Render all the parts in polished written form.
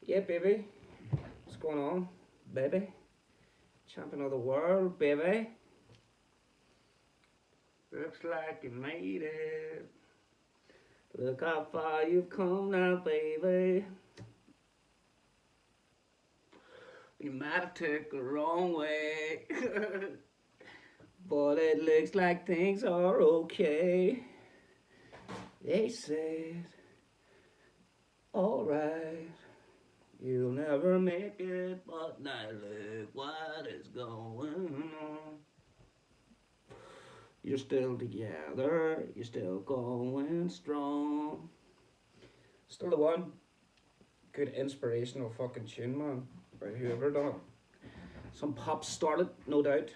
Yeah, baby. What's going on, baby? Champion of the world, baby. Looks like you made it. Look how far you've come now, baby. You might have took the wrong way, but it looks like things are okay. They said, alright, you'll never make it, but now look what is going on. You're still together, you're still going strong. Still the one. Good inspirational fucking tune, man. By whoever done it. Some pop started, no doubt.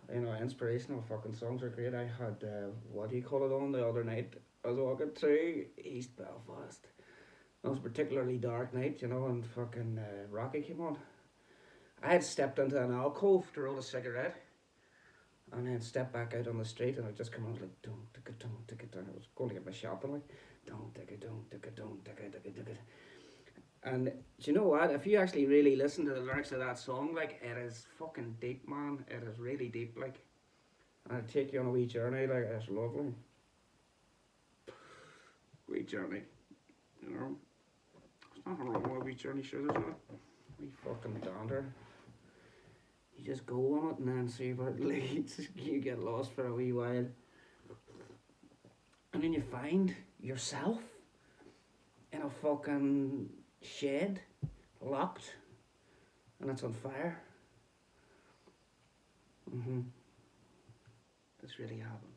Inspirational fucking songs are great. I had, what do you call it on the other night? I was walking through East Belfast. It was a particularly dark night, and fucking Rocky came on. I had stepped into an alcove to roll a cigarette and then stepped back out on the street and I just come out like, don't, tick it, don't, tick it, down. I was going to get my shopping, like, don't, tick it, don't, tick it, don't, tick it, tick it, tick it. And do you know what? If you actually really listen to the lyrics of that song, like, it is fucking deep, man. It is really deep, like. And it'll take you on a wee journey, like, it's lovely. Wee journey, you know. There's nothing wrong with a wee journey, sure there's not. Wee fucking dander. You just go on it and then see where it leads. You get lost for a wee while. And then you find yourself in a fucking shed, locked, and it's on fire. This really happened.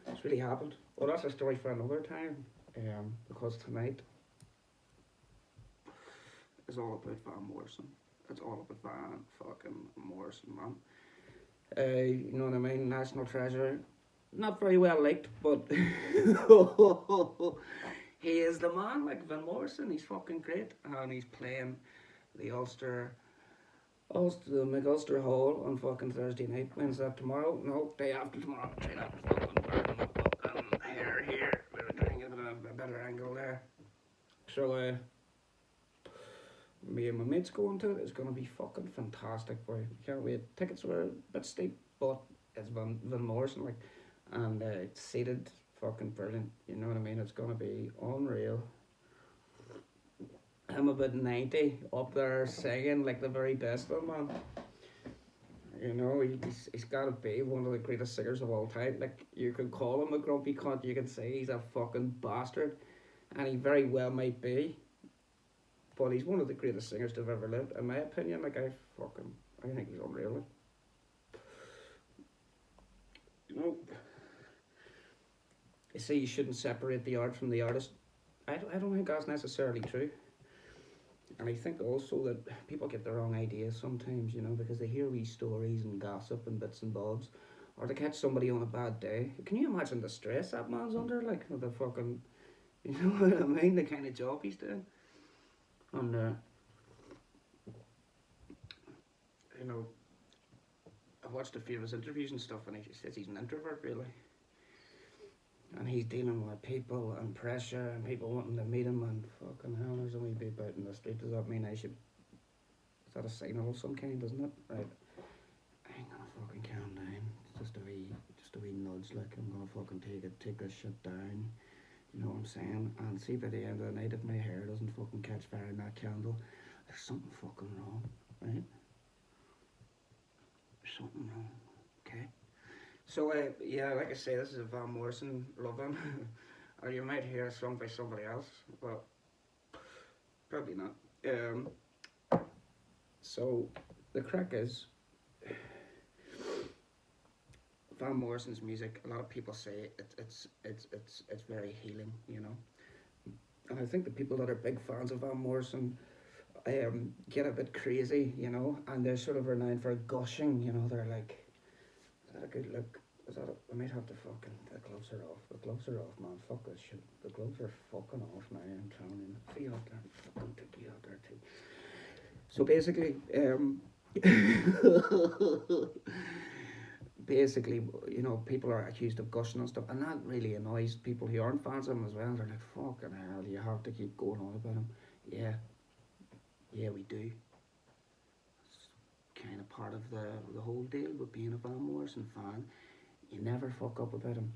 It's really happened. Well, that's a story for another time. Because tonight is all about Van Morrison. It's all about Van fucking Morrison, man. You know what I mean? National treasure. Not very well liked, but he is the man, like Van Morrison. He's fucking great, and he's playing the the McUlster Hall on fucking Thursday night. When's that? Tomorrow? No, day after tomorrow. Try that fucking burn my fucking hair here. We're trying to get a better angle there. So, me and my mates going to it. It's gonna be fucking fantastic, boy. Can't wait. Tickets were a bit steep, but it's Van Morrison, like, and it's seated fucking brilliant. You know what I mean? It's gonna be unreal. I'm about 90 up there singing like the very best of them, man. He's got to be one of the greatest singers of all time. Like, you can call him a grumpy cunt, you can say he's a fucking bastard, and he very well might be, but he's one of the greatest singers to have ever lived, in my opinion. Like, I think he's unreal. Like. You know, they say you shouldn't separate the art from the artist. I don't think that's necessarily true. And I think also that people get the wrong ideas sometimes, because they hear these stories and gossip and bits and bobs, or they catch somebody on a bad day. Can you imagine the stress that man's under? Like, the fucking, you know what I mean? The kind of job he's doing. And, you know, I watched a few of his interviews and stuff, and he says he's an introvert, really. And he's dealing with people and pressure and people wanting to meet him, and fucking hell, there's only people out in the street. Does that mean I should? Is that a signal of some kind, isn't it? Right. I ain't gonna fucking calm down. It's just a wee nudge. Like, I'm gonna fucking take this shit down. You know what I'm saying? And see, by the end of the night, if my hair doesn't fucking catch fire in that candle, there's something fucking wrong, right? There's something wrong. Okay. So, yeah, like I say, this is a Van Morrison loving, or you might hear a song by somebody else, but probably not. So the crack is Van Morrison's music. A lot of people say it's very healing, and I think the people that are big fans of Van Morrison get a bit crazy, and they're sort of renowned for gushing. They're like, is that a good look? Is that I might have to fucking. The gloves are off. The gloves are off, man. Fuck this shit. The gloves are fucking off now. I'm telling you. See you out there. Fucking took you out there too. So basically, people are accused of gushing and stuff, and that really annoys people who aren't fans of him as well. They're like, fucking hell, you have to keep going on about him. Yeah, yeah, we do. It's kind of part of the whole deal with being a Van Morrison fan. You never fuck up about him.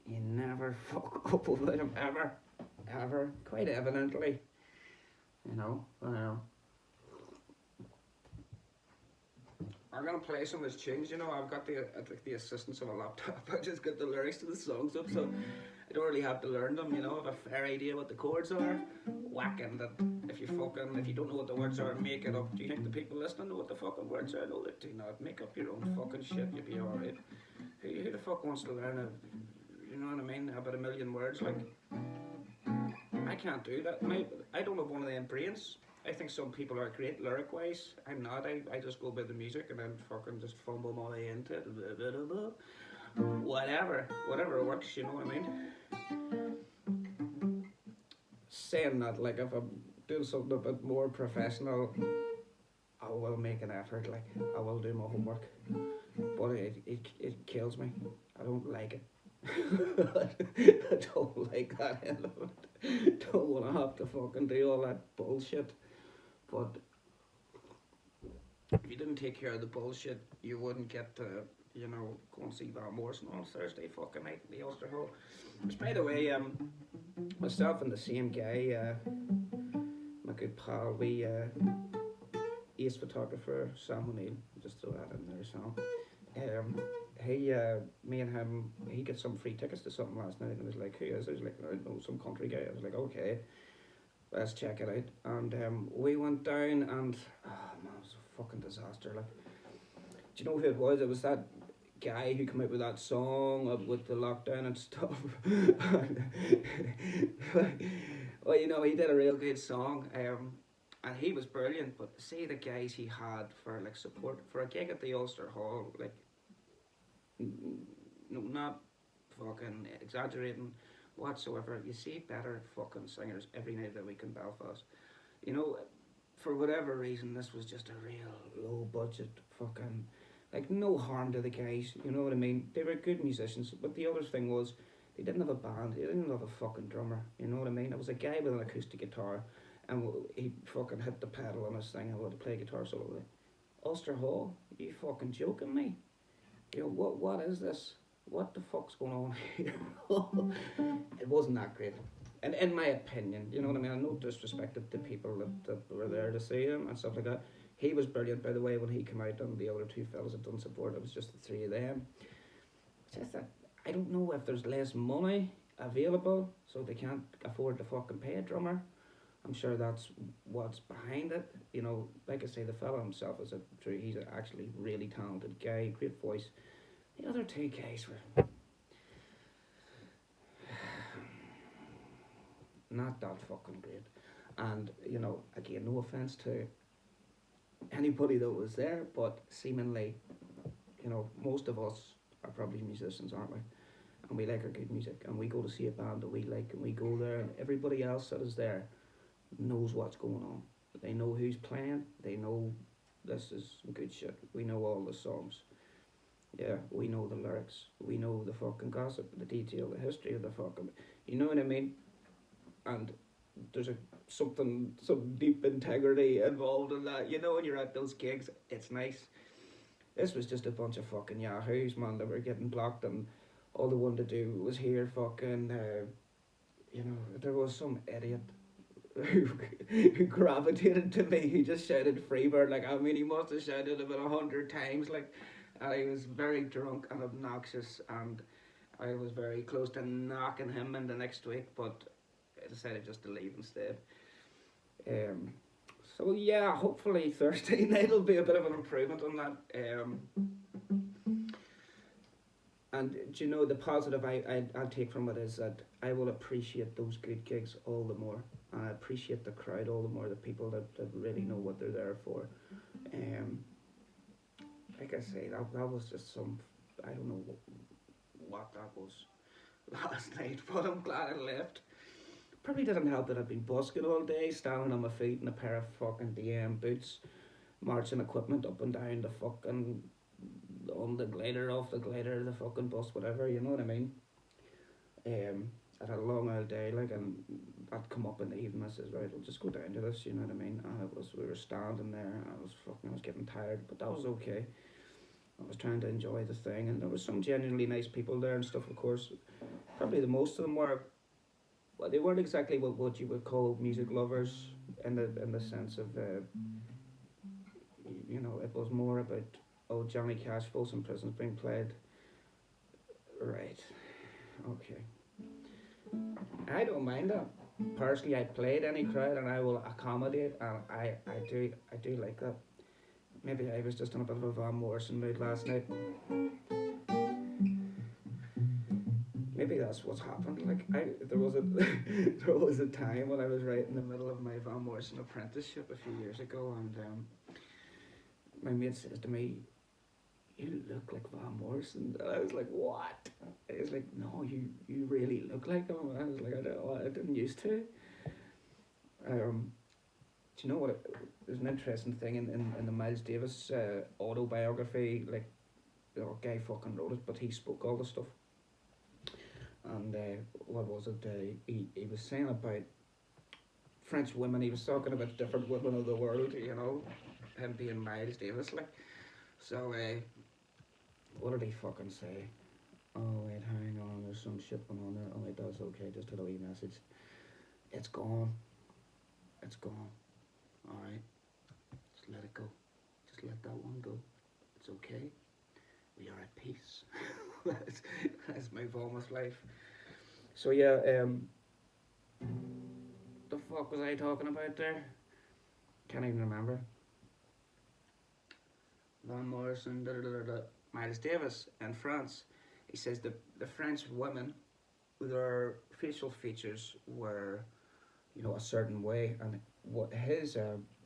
You never fuck up about him ever, ever. Quite evidently, you know. I'm gonna play some of his tunes. You know, I've got the assistance of a laptop. I just get the lyrics to the songs up, so I don't really have to learn them. You know, I have a fair idea what the chords are. Whacking that. If you don't know what the words are, make it up. Do you think the people listening know what the fucking words are? No, they do not. Make up your own fucking shit. You'll be alright. Who the fuck wants to learn you know what I mean? About a million words. Like, I can't do that. I don't have one of them brains. I think some people are great lyric wise. I'm not. I just go by the music and then fucking just fumble my way into it. Whatever works, you know what I mean? Saying that, like, if I'm doing something a bit more professional, I will make an effort. Like, I will do my homework, but it kills me. I don't like it. I don't like that end of it. Don't want to have to fucking do all that bullshit. But if you didn't take care of the bullshit, you wouldn't get to, go and see Van Morrison on Thursday fucking night in the Ulster Hall. Which, by the way, myself and the same guy, my good pal, we ace photographer Sam O'Neill, just throw that in there, Sam. Me and him, he got some free tickets to something last night, and was like, "Who is it?" I was like, "I don't know, some country guy." I was like, "Okay, let's check it out." And we went down, and man, it was a fucking disaster. Like, do you know who it was? It was that guy who came out with that song with the lockdown and stuff. Well, he did a real good song. And he was brilliant. But see the guys he had for like support for a gig at the Ulster Hall, like, no, not fucking exaggerating whatsoever. You see better fucking singers every night of the week in Belfast. You know, for whatever reason, this was just a real low budget fucking. Like, no harm to the guys, you know what I mean? They were good musicians, but the other thing was, they didn't have a band, they didn't have a fucking drummer, you know what I mean? It was a guy with an acoustic guitar, and he fucking hit the pedal on his thing and would play guitar solo. Ulster Hall, you fucking joking me? You know, what is this? What the fuck's going on here? It wasn't that great. And in my opinion, you know what I mean? I'm no disrespect to the people that were there to see him and stuff like that. He was brilliant, by the way, when he came out, and the other two fellas had done support. It was just the three of them. It's just that I don't know if there's less money available, so they can't afford to fucking pay a drummer. I'm sure that's what's behind it. You know, like I say, the fella himself is he's actually really talented guy, great voice. The other two guys were not that fucking great. And, again, no offense to anybody that was there, but seemingly, most of us are probably musicians, aren't we? And we like our good music, and we go to see a band that we like, and we go there, and everybody else that is there knows what's going on. They know who's playing. They know this is some good shit. We know all the songs. Yeah, we know the lyrics. We know the fucking gossip, the detail, the history of the fucking. You know what I mean? And there's some deep integrity involved in that. You know, when you're at those gigs, it's nice. This was just a bunch of fucking yahoos, man, that were getting blocked, and all they wanted to do was hear fucking. There was some idiot who gravitated to me. He just shouted Freebird. Like, I mean, he must have shouted about 100 times. Like, I was very drunk and obnoxious, and I was very close to knocking him in the next week, but I decided just to leave instead. Um, so yeah, hopefully Thursday night will be a bit of an improvement on that. And do you know, the positive I'll take from it is that I will appreciate those good gigs all the more. And I appreciate the crowd all the more, the people that really know what they're there for. Um, like I say, that was just I don't know what that was last night, but I'm glad I left. Probably didn't help that I've been busking all day, standing on my feet in a pair of fucking DM boots, marching equipment up and down the fucking, on the glider, off the glider, the fucking bus, whatever, you know what I mean? I'd had a long old day, like, and I'd come up in the evening. I says, right, we'll just go down to this, you know what I mean? And we were standing there, and I was getting tired, but that was okay. I was trying to enjoy the thing, and there was some genuinely nice people there and stuff, of course. Probably the most of them were, well, they weren't exactly what you would call music lovers in the sense of, you know, it was more about, oh, Johnny Cash, Folsom Prison's being played. Right, okay. I don't mind that. Personally, I played any crowd and I will accommodate, and I do like that. Maybe I was just in a bit of a Van Morrison mood last night. Maybe that's what's happened. Like there was a there was a time when I was right in the middle of my Van Morrison apprenticeship a few years ago, and my mate says to me, "You look like Van Morrison." And I was like, "What?" He's like, "No, you really look like him." I was like, I didn't used to." Do you know what? There's an interesting thing in the Miles Davis autobiography. Like, you know, guy fucking wrote it, but he spoke all the stuff. And what was it? He was saying about French women. He was talking about different women of the world. You know, him being Miles Davis. Like, so what did he fucking say? Oh wait, hang on. There's some shit going on there. Oh wait, that's okay. Just a wee message. It's gone. It's gone. All right. Just let it go. Just let that one go. It's okay. We are at peace. Let's move on with life. So yeah, the fuck was I talking about there? Can't even remember. Van Morrison, da da da da. Miles Davis in France. He says the French women, their facial features were, you know, a certain way, and what his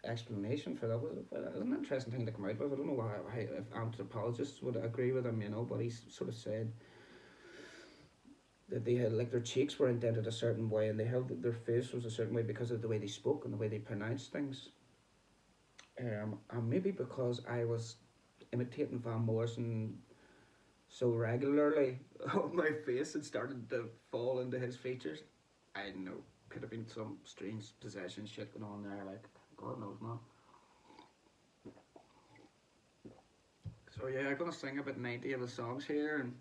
explanation for that was, well, an interesting thing to come out with. I don't know how if anthropologists would agree with him, you know, but he sort of said that they had, like, their cheeks were indented a certain way, and they held their face was a certain way because of the way they spoke and the way they pronounced things. And maybe because I was imitating Van Morrison so regularly, my face had started to fall into his features. I don't know. Could have been some strange possession shit going on there, like, God knows, man. So yeah, I'm gonna sing about 90 of the songs here, and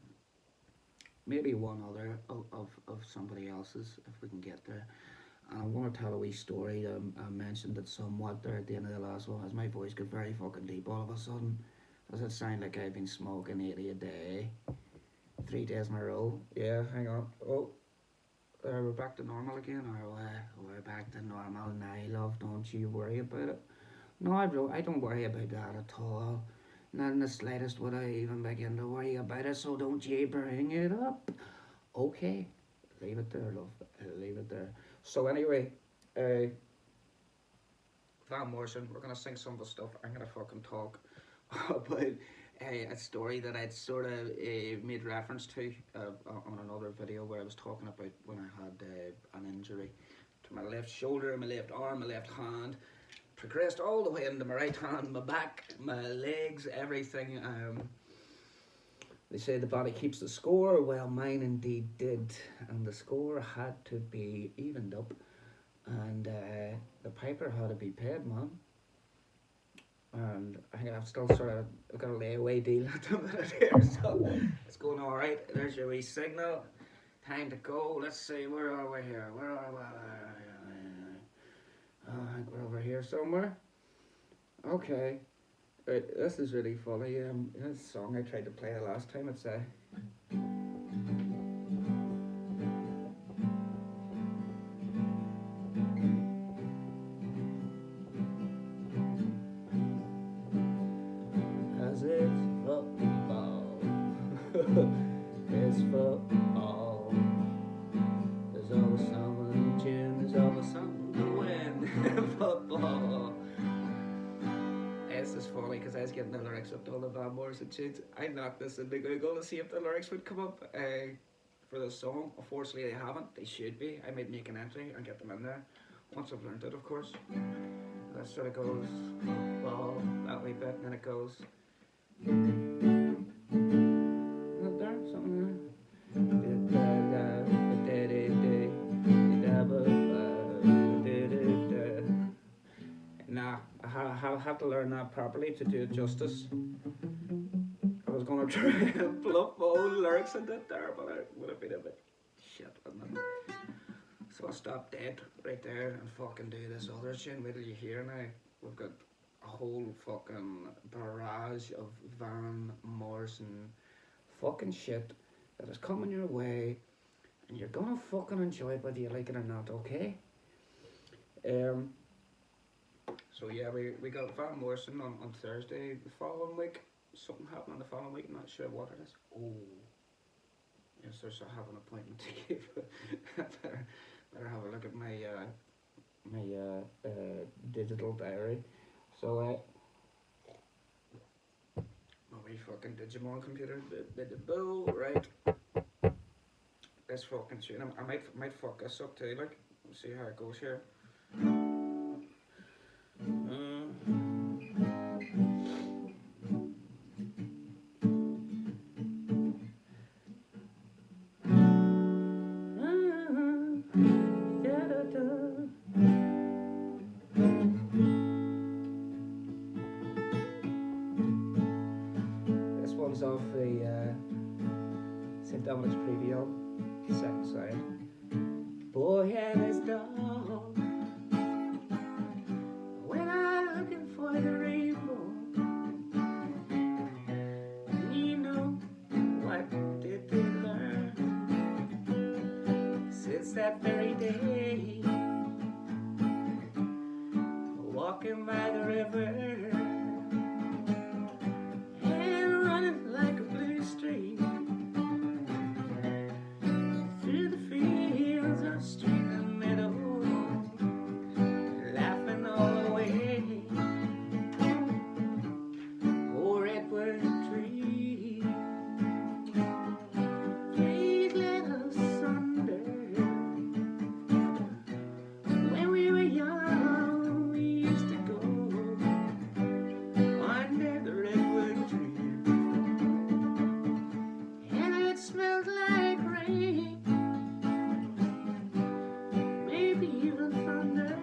maybe one other of somebody else's if we can get there. And I want to tell a wee story. I mentioned it somewhat there at the end of the last one, as my voice got very fucking deep all of a sudden. Does it sound like I've been smoking 80 a day? 3 days in a row? Yeah, hang on. Oh, we're back to normal again, or we're back to normal now, love. Don't you worry about it. No, I don't worry about that at all. Not in the slightest would I even begin to worry about it, so don't you bring it up. Okay, leave it there, love. Leave it there. So anyway, uh, Van Morrison, we're gonna sing some of the stuff. I'm gonna fucking talk about a story that I'd sort of made reference to on another video where I was talking about when I had an injury to my left shoulder, my left arm, my left hand. Progressed all the way into my right hand, my back, my legs, everything. They say the body keeps the score. Well, mine indeed did, and the score had to be evened up, and the piper had to be paid, man. And I think I've still sort of I've got a layaway deal at the minute here, so it's going all right. There's your wee signal. Time to go. Let's see, where are we here? Where are we? I think we're over here somewhere. Okay. Right, this is really funny. This song I tried to play the last time. It's as it's football. It's football. There's always someone to tune. There's always someone to win. Football. It's just funny because I was getting the lyrics up to all the Van Morrison tunes. I knocked this into Google to see if the lyrics would come up for the song. Unfortunately, they haven't. They should be. I might make an entry and get them in there once I've learned it, of course. That sort of goes football that wee bit, and then it goes. Is it there? Something there? have to learn that properly to do it justice. I was gonna try and bluff my own lyrics into it there, but it would have been a bit shit, wouldn't it? So I stopped dead right there and fucking do this other tune. Wait till you hear now. We've got a whole fucking barrage of Van Morrison fucking shit that is coming your way, and you're gonna fucking enjoy it whether you like it or not, okay? Um. So yeah, we got Van Morrison on Thursday. The following week, something happened on the following week. Not sure what it is. Oh, yes, there's I have an appointment to give. better have a look at my digital diary. So my wee fucking Digimon computer, the bill, right? This fucking tune. I might fuck this up too. Like, see how it goes here. This one's off the St. Dominic's preview album, second side. Boy and his dog went out looking for the rainbow. And you know what did they learn? Since that very day, walking by the river and running like a blue stream through the fields of stream and meadow, laughing all the way. Oh, redwood tree, please let us under. When we were young, we used to go under the redwood tree, and it smelled like rain, maybe even thunder.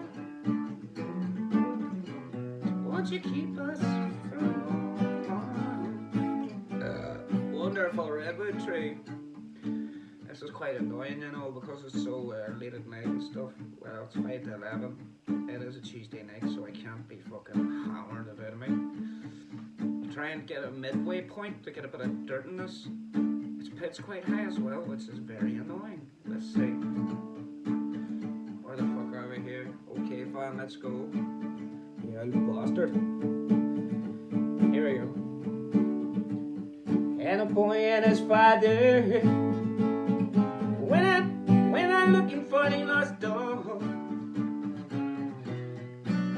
Won't you keep us from harm? Wonderful redwood tree. This is quite annoying, you know, because it's so late at night and stuff. Well, it's 5 to 11. It is a Tuesday night, so I can't be fucking hammered about me. Try and get a midway point to get a bit of dirt in this. Its pitch quite high as well, which is very annoying. Let's see. Where the fuck are we here? Okay, fine, let's go. Yeah, you bastard. Here we go. And a boy and his father when I'm looking for the lost dog.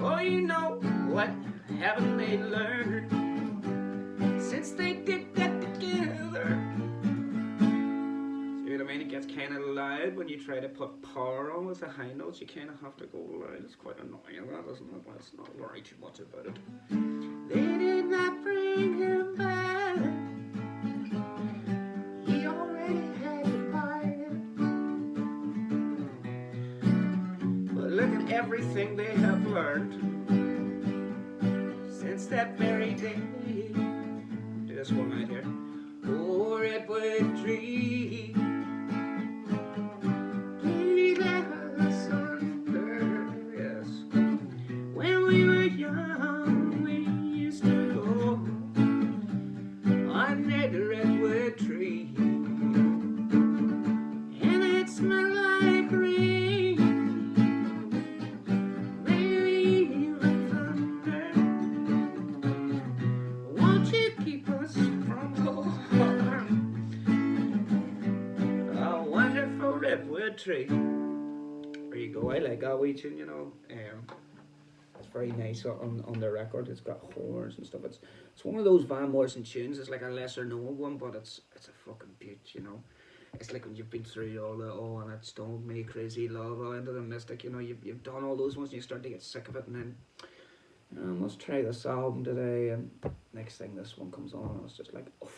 Oh, you know what haven't they learned since they did that together? See what I mean? It gets kind of loud when you try to put power on with the high notes. You kind of have to go loud. It's quite annoying, that isn't it? But it's not worry too much about it. They did not bring him back. He already had departed. But look at everything they have learned since that very day. Do this one right here. Oh, redwood tree, please let us under. Yes. When we were young, we used to go under the redwood tree, and it smelled like rain, maybe even thunder. Won't you keep us from harm? A wonderful redwood tree. There you go. I like that wee tune, you know. It's very nice on the record. It's got horns and stuff. It's one of those Van Morrison tunes. It's like a lesser known one, but it's a fucking beaut, you know. It's like when you've been through all the and it stoned me, crazy love, all into the mystic. You know, you've done all those ones and you start to get sick of it, and then let's try this album today. And next thing, this one comes on, and it's just like, oh,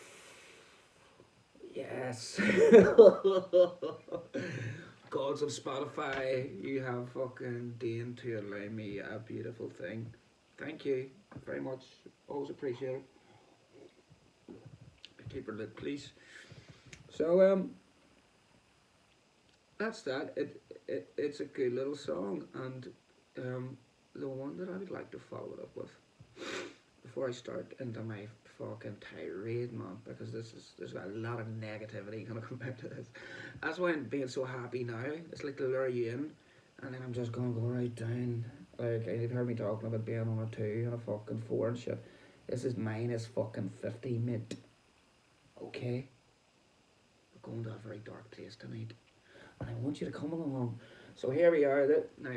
yes. Gods of Spotify, you have fucking deigned to allow me a beautiful thing. Thank you very much. Always appreciate it. Keep her lit, please. So that's that. It's a good little song, and the one that I would like to follow it up with before I start into my fucking tirade, man, because there's a lot of negativity gonna come out to this. That's why I'm being so happy now. It's like to lure you in, and then I'm just gonna go right down. Like you've heard me talking about being on a 2 and a fucking 4 and shit. This is minus fucking 50, mate. Okay, we're going to a very dark place tonight, and I want you to come along. So here we are. Now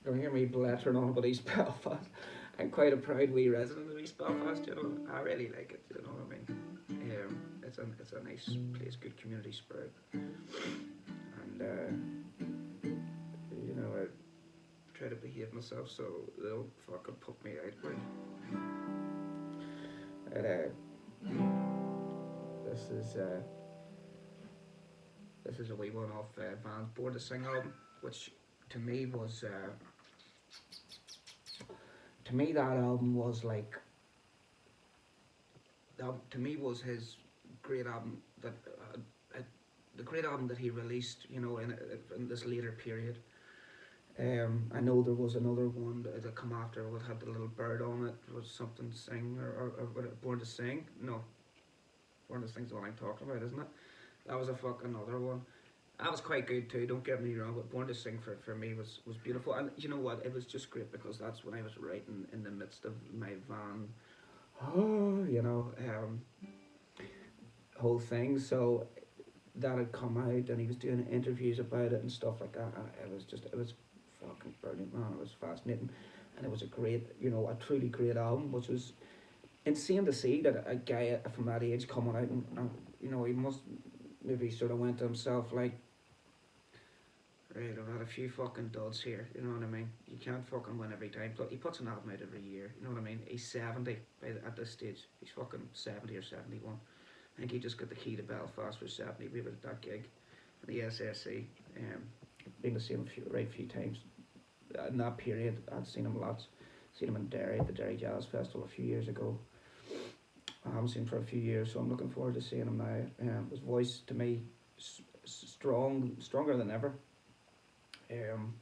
you'll hear me blethering on about East Belfast. I'm quite a proud wee resident of East Belfast. You know, I really like it. You know what I mean? It's a nice place, good community spirit, and you know I try to behave myself so they don't fucking put me out. But this is uh, this is a wee one off Van's Born to Sing album, which to me was to me that album was like that to me was his great album that the great album that he released, you know, in this later period. I know there was another one that come after what had the little bird on it. Was something sing or Born to Sing? No, Born to Sing's the one I'm talking about, isn't it? That was a fucking other one. That was quite good too. Don't get me wrong, but Born to Sing for me was beautiful. And you know what? It was just great because that's when I was writing in the midst of my van. Oh, you know, whole thing. So that had come out, and he was doing interviews about it and stuff like that. And it was fucking brilliant, man. It was fascinating, and it was a great, you know, a truly great album, which was insane to see that a guy from that age coming out and you know, he must maybe sort of went to himself like, right, I've had a few fucking duds here, you know what I mean? You can't fucking win every time. He puts an album out every year, you know what I mean? He's 70 at this stage. He's fucking 70 or 71. I think he just got the key to Belfast for 70. We were at that gig in the SSC. Been to see him a few times. In that period, I'd seen him lots. Seen him in Derry at the Derry Jazz Festival a few years ago. I haven't seen him for a few years, so I'm looking forward to seeing him now. His voice to me, stronger than ever. Um,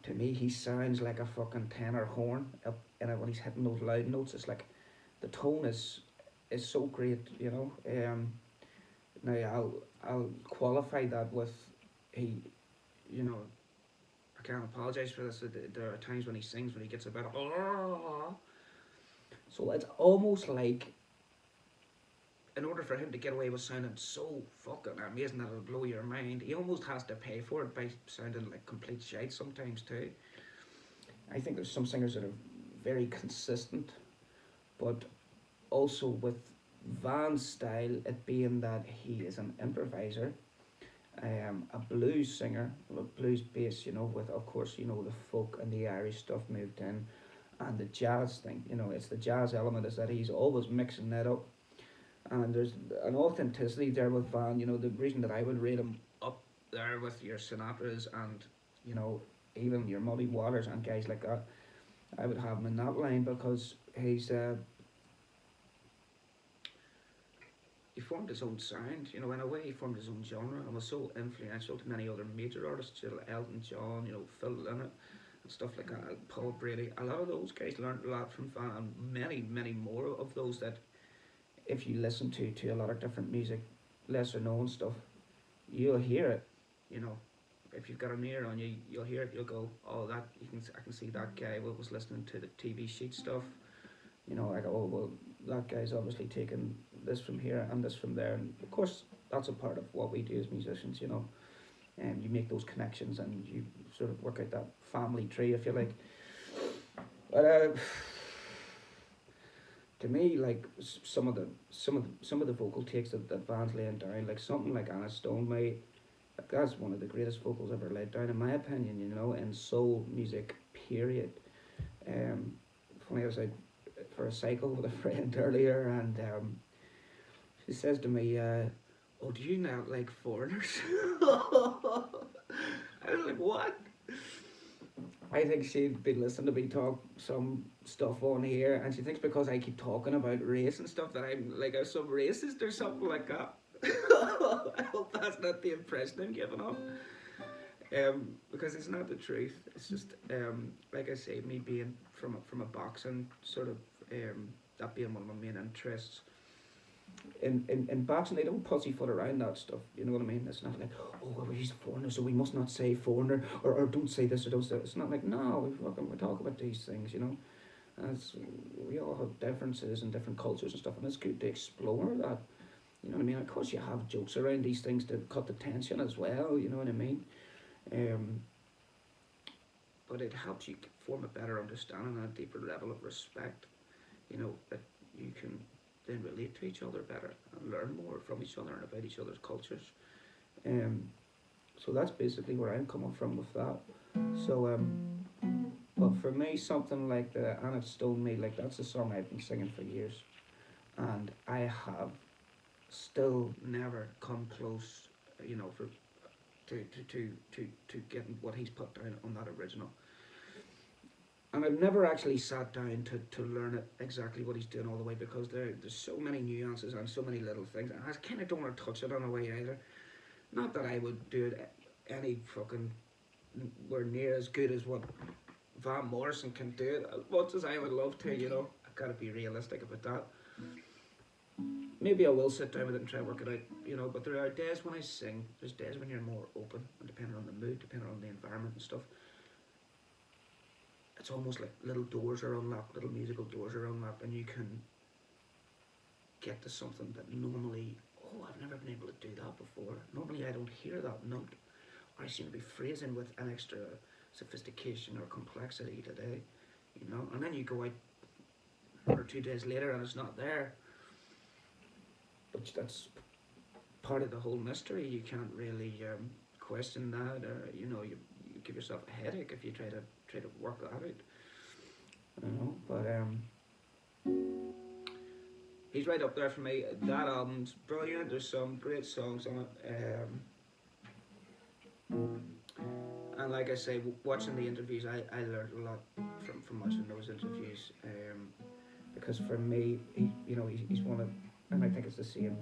to me, he sounds like a fucking tenor horn up in it when he's hitting those loud notes. It's like the tone is so great, you know. Now I'll qualify that with he, you know, I can't apologize for this. There are times when he sings when he gets a bit of so it's almost like in order for him to get away with sounding so fucking amazing that it'll blow your mind, he almost has to pay for it by sounding like complete shite sometimes too. I think there's some singers that are very consistent, but also with Van's style, it being that he is an improviser, a blues singer, with blues bass, you know, with of course, you know, the folk and the Irish stuff moved in, and the jazz thing, you know, it's the jazz element is that he's always mixing that up, and there's an authenticity there with Van. You know, the reason that I would rate him up there with your Sinatras and, you know, even your Muddy Waters and guys like that, I would have him in that line because he formed his own sound, you know, in a way he formed his own genre and was so influential to many other major artists, you know, Elton John, you know, Phil Lynott and stuff like that, Paul Brady. A lot of those guys learned a lot from Van, and many more of those that if you listen to a lot of different music, lesser known stuff, you'll hear it, you know. If you've got an ear on you, you'll hear it. You'll go, "Oh, that you can." I can see that guy was listening to the TV sheet stuff. You know, I go, "Oh, well, that guy's obviously taking this from here and this from there." And of course, that's a part of what we do as musicians. You know, and you make those connections and you sort of work out that family tree, if you like. But to me, like some of the vocal takes that Van's laying down, like something like Anna Stone may, like that's one of the greatest vocals ever laid down, in my opinion. You know, in soul music, period. Um, Funny, I was out for a cycle with a friend earlier, and she says to me, "Oh, do you not like foreigners?" I was like, "What?" I think she'd been listening to me talk some stuff on here, and she thinks because I keep talking about race and stuff that I'm like a some racist or something like that. I hope that's not the impression I'm giving off. Because it's not the truth. It's just like I say, me being from a boxing sort of that being one of my main interests. In boxing, they don't pussyfoot around that stuff. You know what I mean? It's not like, oh, well, he's a foreigner, so we must not say foreigner, or don't say this or don't say that. It's not like, no, we talk about these things, you know? And we all have differences and different cultures and stuff, and it's good to explore that. You know what I mean? Of course, you have jokes around these things to cut the tension as well, you know what I mean? Um, but it helps you form a better understanding and a deeper level of respect, you know, that you can then relate to each other better and learn more from each other and about each other's cultures. Um, so that's basically where I'm coming from with that. So, but for me, something like the And It Stoned Me, like that's a song I've been singing for years, and I have still never come close, you know, for to getting what he's put down on that original. And I've never actually sat down to learn it exactly what he's doing all the way because there's so many nuances and so many little things, and I kind of don't want to touch it on a way either. Not that I would do it any fucking where near as good as what Van Morrison can do it as much as I would love to, you know. I've got to be realistic about that. Maybe I will sit down with it and try and work it out, you know. But there are days when I sing. There's days when you're more open, and depending on the mood, depending on the environment and stuff, it's almost like little doors are unlocked, little musical doors are unlocked, and you can get to something that normally, oh, I've never been able to do that before. Normally, I don't hear that note, or I seem to be phrasing with an extra sophistication or complexity today, you know. And then you go out 1 or 2 days later, and it's not there. But that's part of the whole mystery. You can't really question that, or you know, you give yourself a headache if you try to work that out. You know, but he's right up there for me. That album's brilliant. There's some great songs on it. And like I say, watching the interviews, I learned a lot from watching those interviews. Because for me, he's one of, and I think it's the same,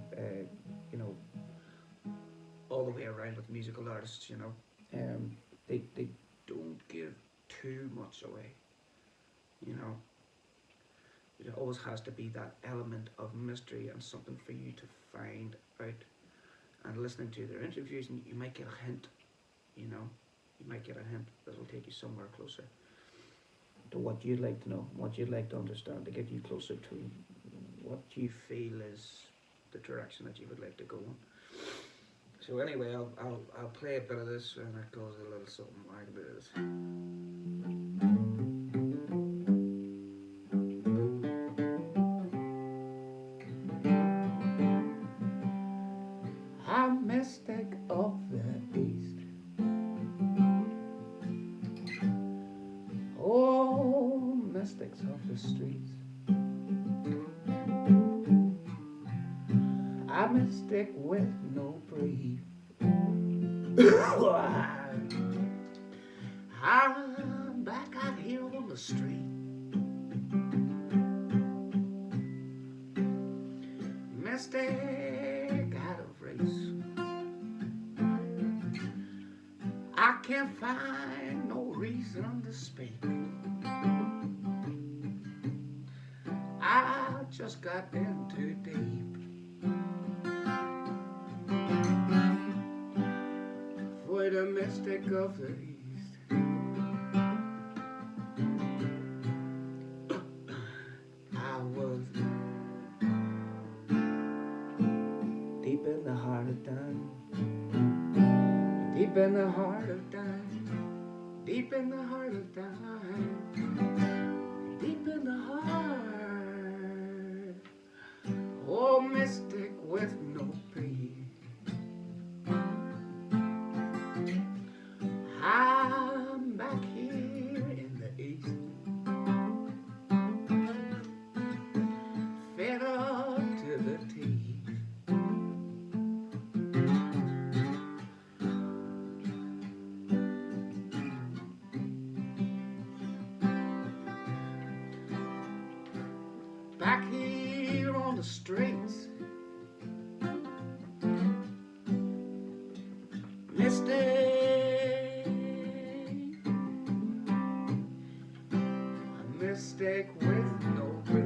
you know, all the way around with musical artists. You know, they don't give too much away. You know, there always has to be that element of mystery and something for you to find out. And listening to their interviews, and you might get a hint. You know, you might get a hint that'll take you somewhere closer to what you'd like to know, what you'd like to understand, to get you closer to what you feel is the direction that you would like to go in. So anyway, I'll play a bit of this, and it goes a little something like this. I'm mystic of the East. Oh, mystics of the streets. I'm a mystic with no brief. I'm back out here on the street. Mystic out of race. I can't find no reason to speak. I just got in too deep for the mystic of the East. I was deep in the heart of time, deep in the heart of time, deep in the heart of time, deep in the heart. Oh, mystic with no peace. I'm back here in the East, fed up to the teeth. streets. Mistake, a mistake with no grief.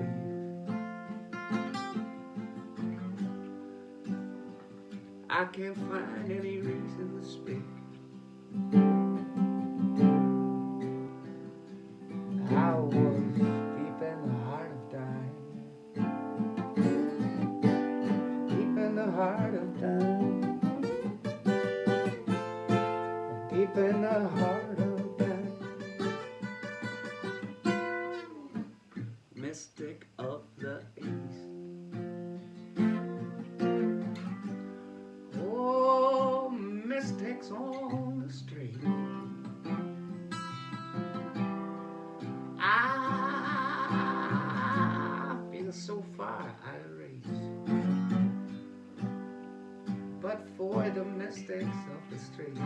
I can't find any reason to speak. I was deep in the heart of dying, deep in the heart of dying, deep in the heart of dying. Mystic of the East. Oh, mystics on the street. I feel so far out of reach, but for the mystics of the streets.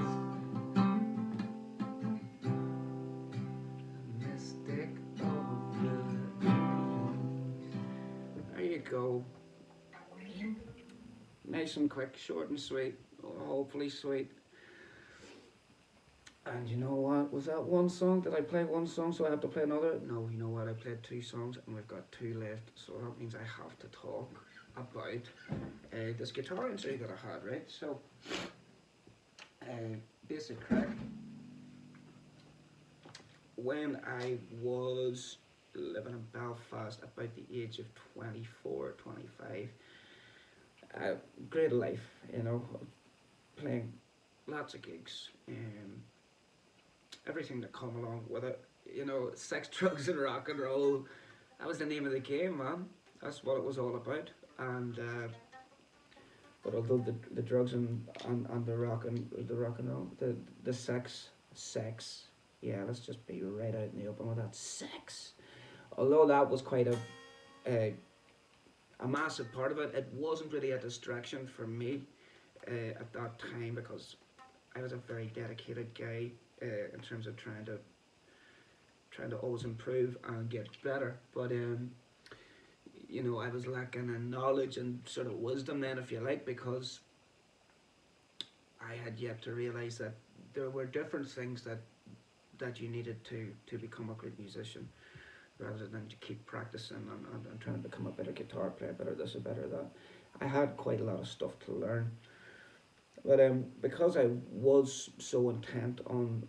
Mystic of the East. There you go. Nice and quick, short and sweet, hopefully sweet. And you know what? Was that one song? Did I play one song so I have to play another? No, you know what? I played 2 songs and we've got 2 left. So that means I have to talk about this guitar injury that I had, right? So, basic crack. When I was living in Belfast about the age of 24, 25, great life, you know, playing lots of gigs, everything that come along with it, you know, sex, drugs and rock and roll. That was the name of the game, man. That's what it was all about. And but although the drugs and the rock and roll, the sex, yeah, let's just be right out in the open with that sex. Although that was quite a massive part of it, it wasn't really a distraction for me at that time, because I was a very dedicated guy in terms of trying to always improve and get better. But you know, I was lacking in knowledge and sort of wisdom then, if you like, because I had yet to realise that there were different things that you needed to become a great musician, rather than to keep practicing and trying to become a better guitar player, better this or better that. I had quite a lot of stuff to learn. But because I was so intent on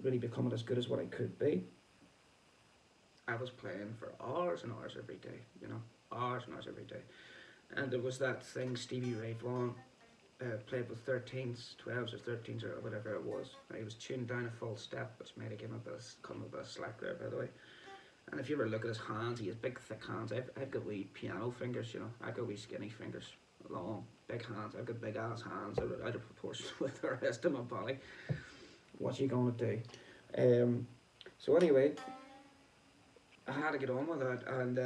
really becoming as good as what I could be, I was playing for hours and hours every day, you know, hours and hours every day. And there was that thing Stevie Ray Vaughan played with 13s, 12s or 13s or whatever it was. He was tuned down a full step, which made him a bit of slack there, by the way. And if you ever look at his hands, he has big thick hands. I've got wee piano fingers, you know. I've got wee skinny fingers, long, big hands. I've got big ass hands out of proportion with the rest of my body. What you gonna do? So anyway, I had to get on with that, and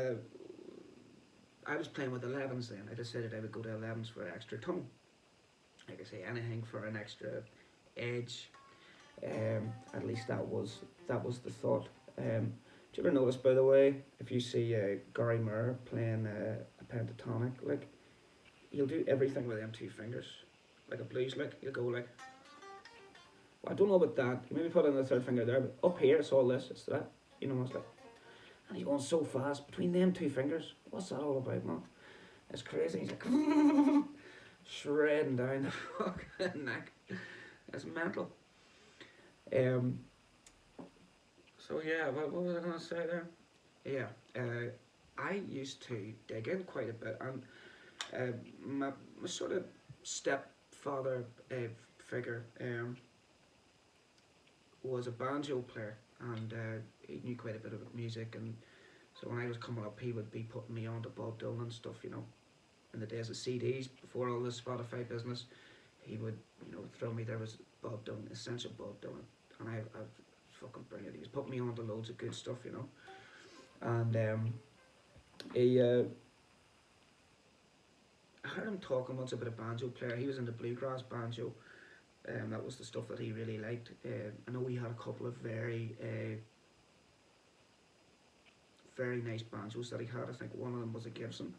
I was playing with 11s then. I decided I would go to 11s for an extra tone. Like I say, anything for an extra edge. At least that was the thought. Do you ever notice, by the way, if you see Gary Moore playing a pentatonic, like, he'll do everything with them 2 fingers, like a blues lick. He'll go like, well, I don't know about that. He maybe put in the 3rd finger there, but up here it's all this, it's that. You know, it's like, and he's going so fast between them 2 fingers. What's that all about, man? It's crazy. He's like shredding down the fucking neck. It's mental. So yeah, what was I gonna say there? Yeah, I used to dig in quite a bit, and my sort of stepfather figure was a banjo player, and he knew quite a bit about music, and so when I was coming up, he would be putting me on to Bob Dylan and stuff, you know. In the days of CDs, before all this Spotify business, he would, you know, throw me. There was Bob Dylan, essential Bob Dylan, and I fucking brilliant. He was putting me on to loads of good stuff, you know. And he I heard him talking once about a banjo player. He was into bluegrass banjo. That was the stuff that he really liked. I know he had a couple of very very nice banjos that he had. I think one of them was a Gibson,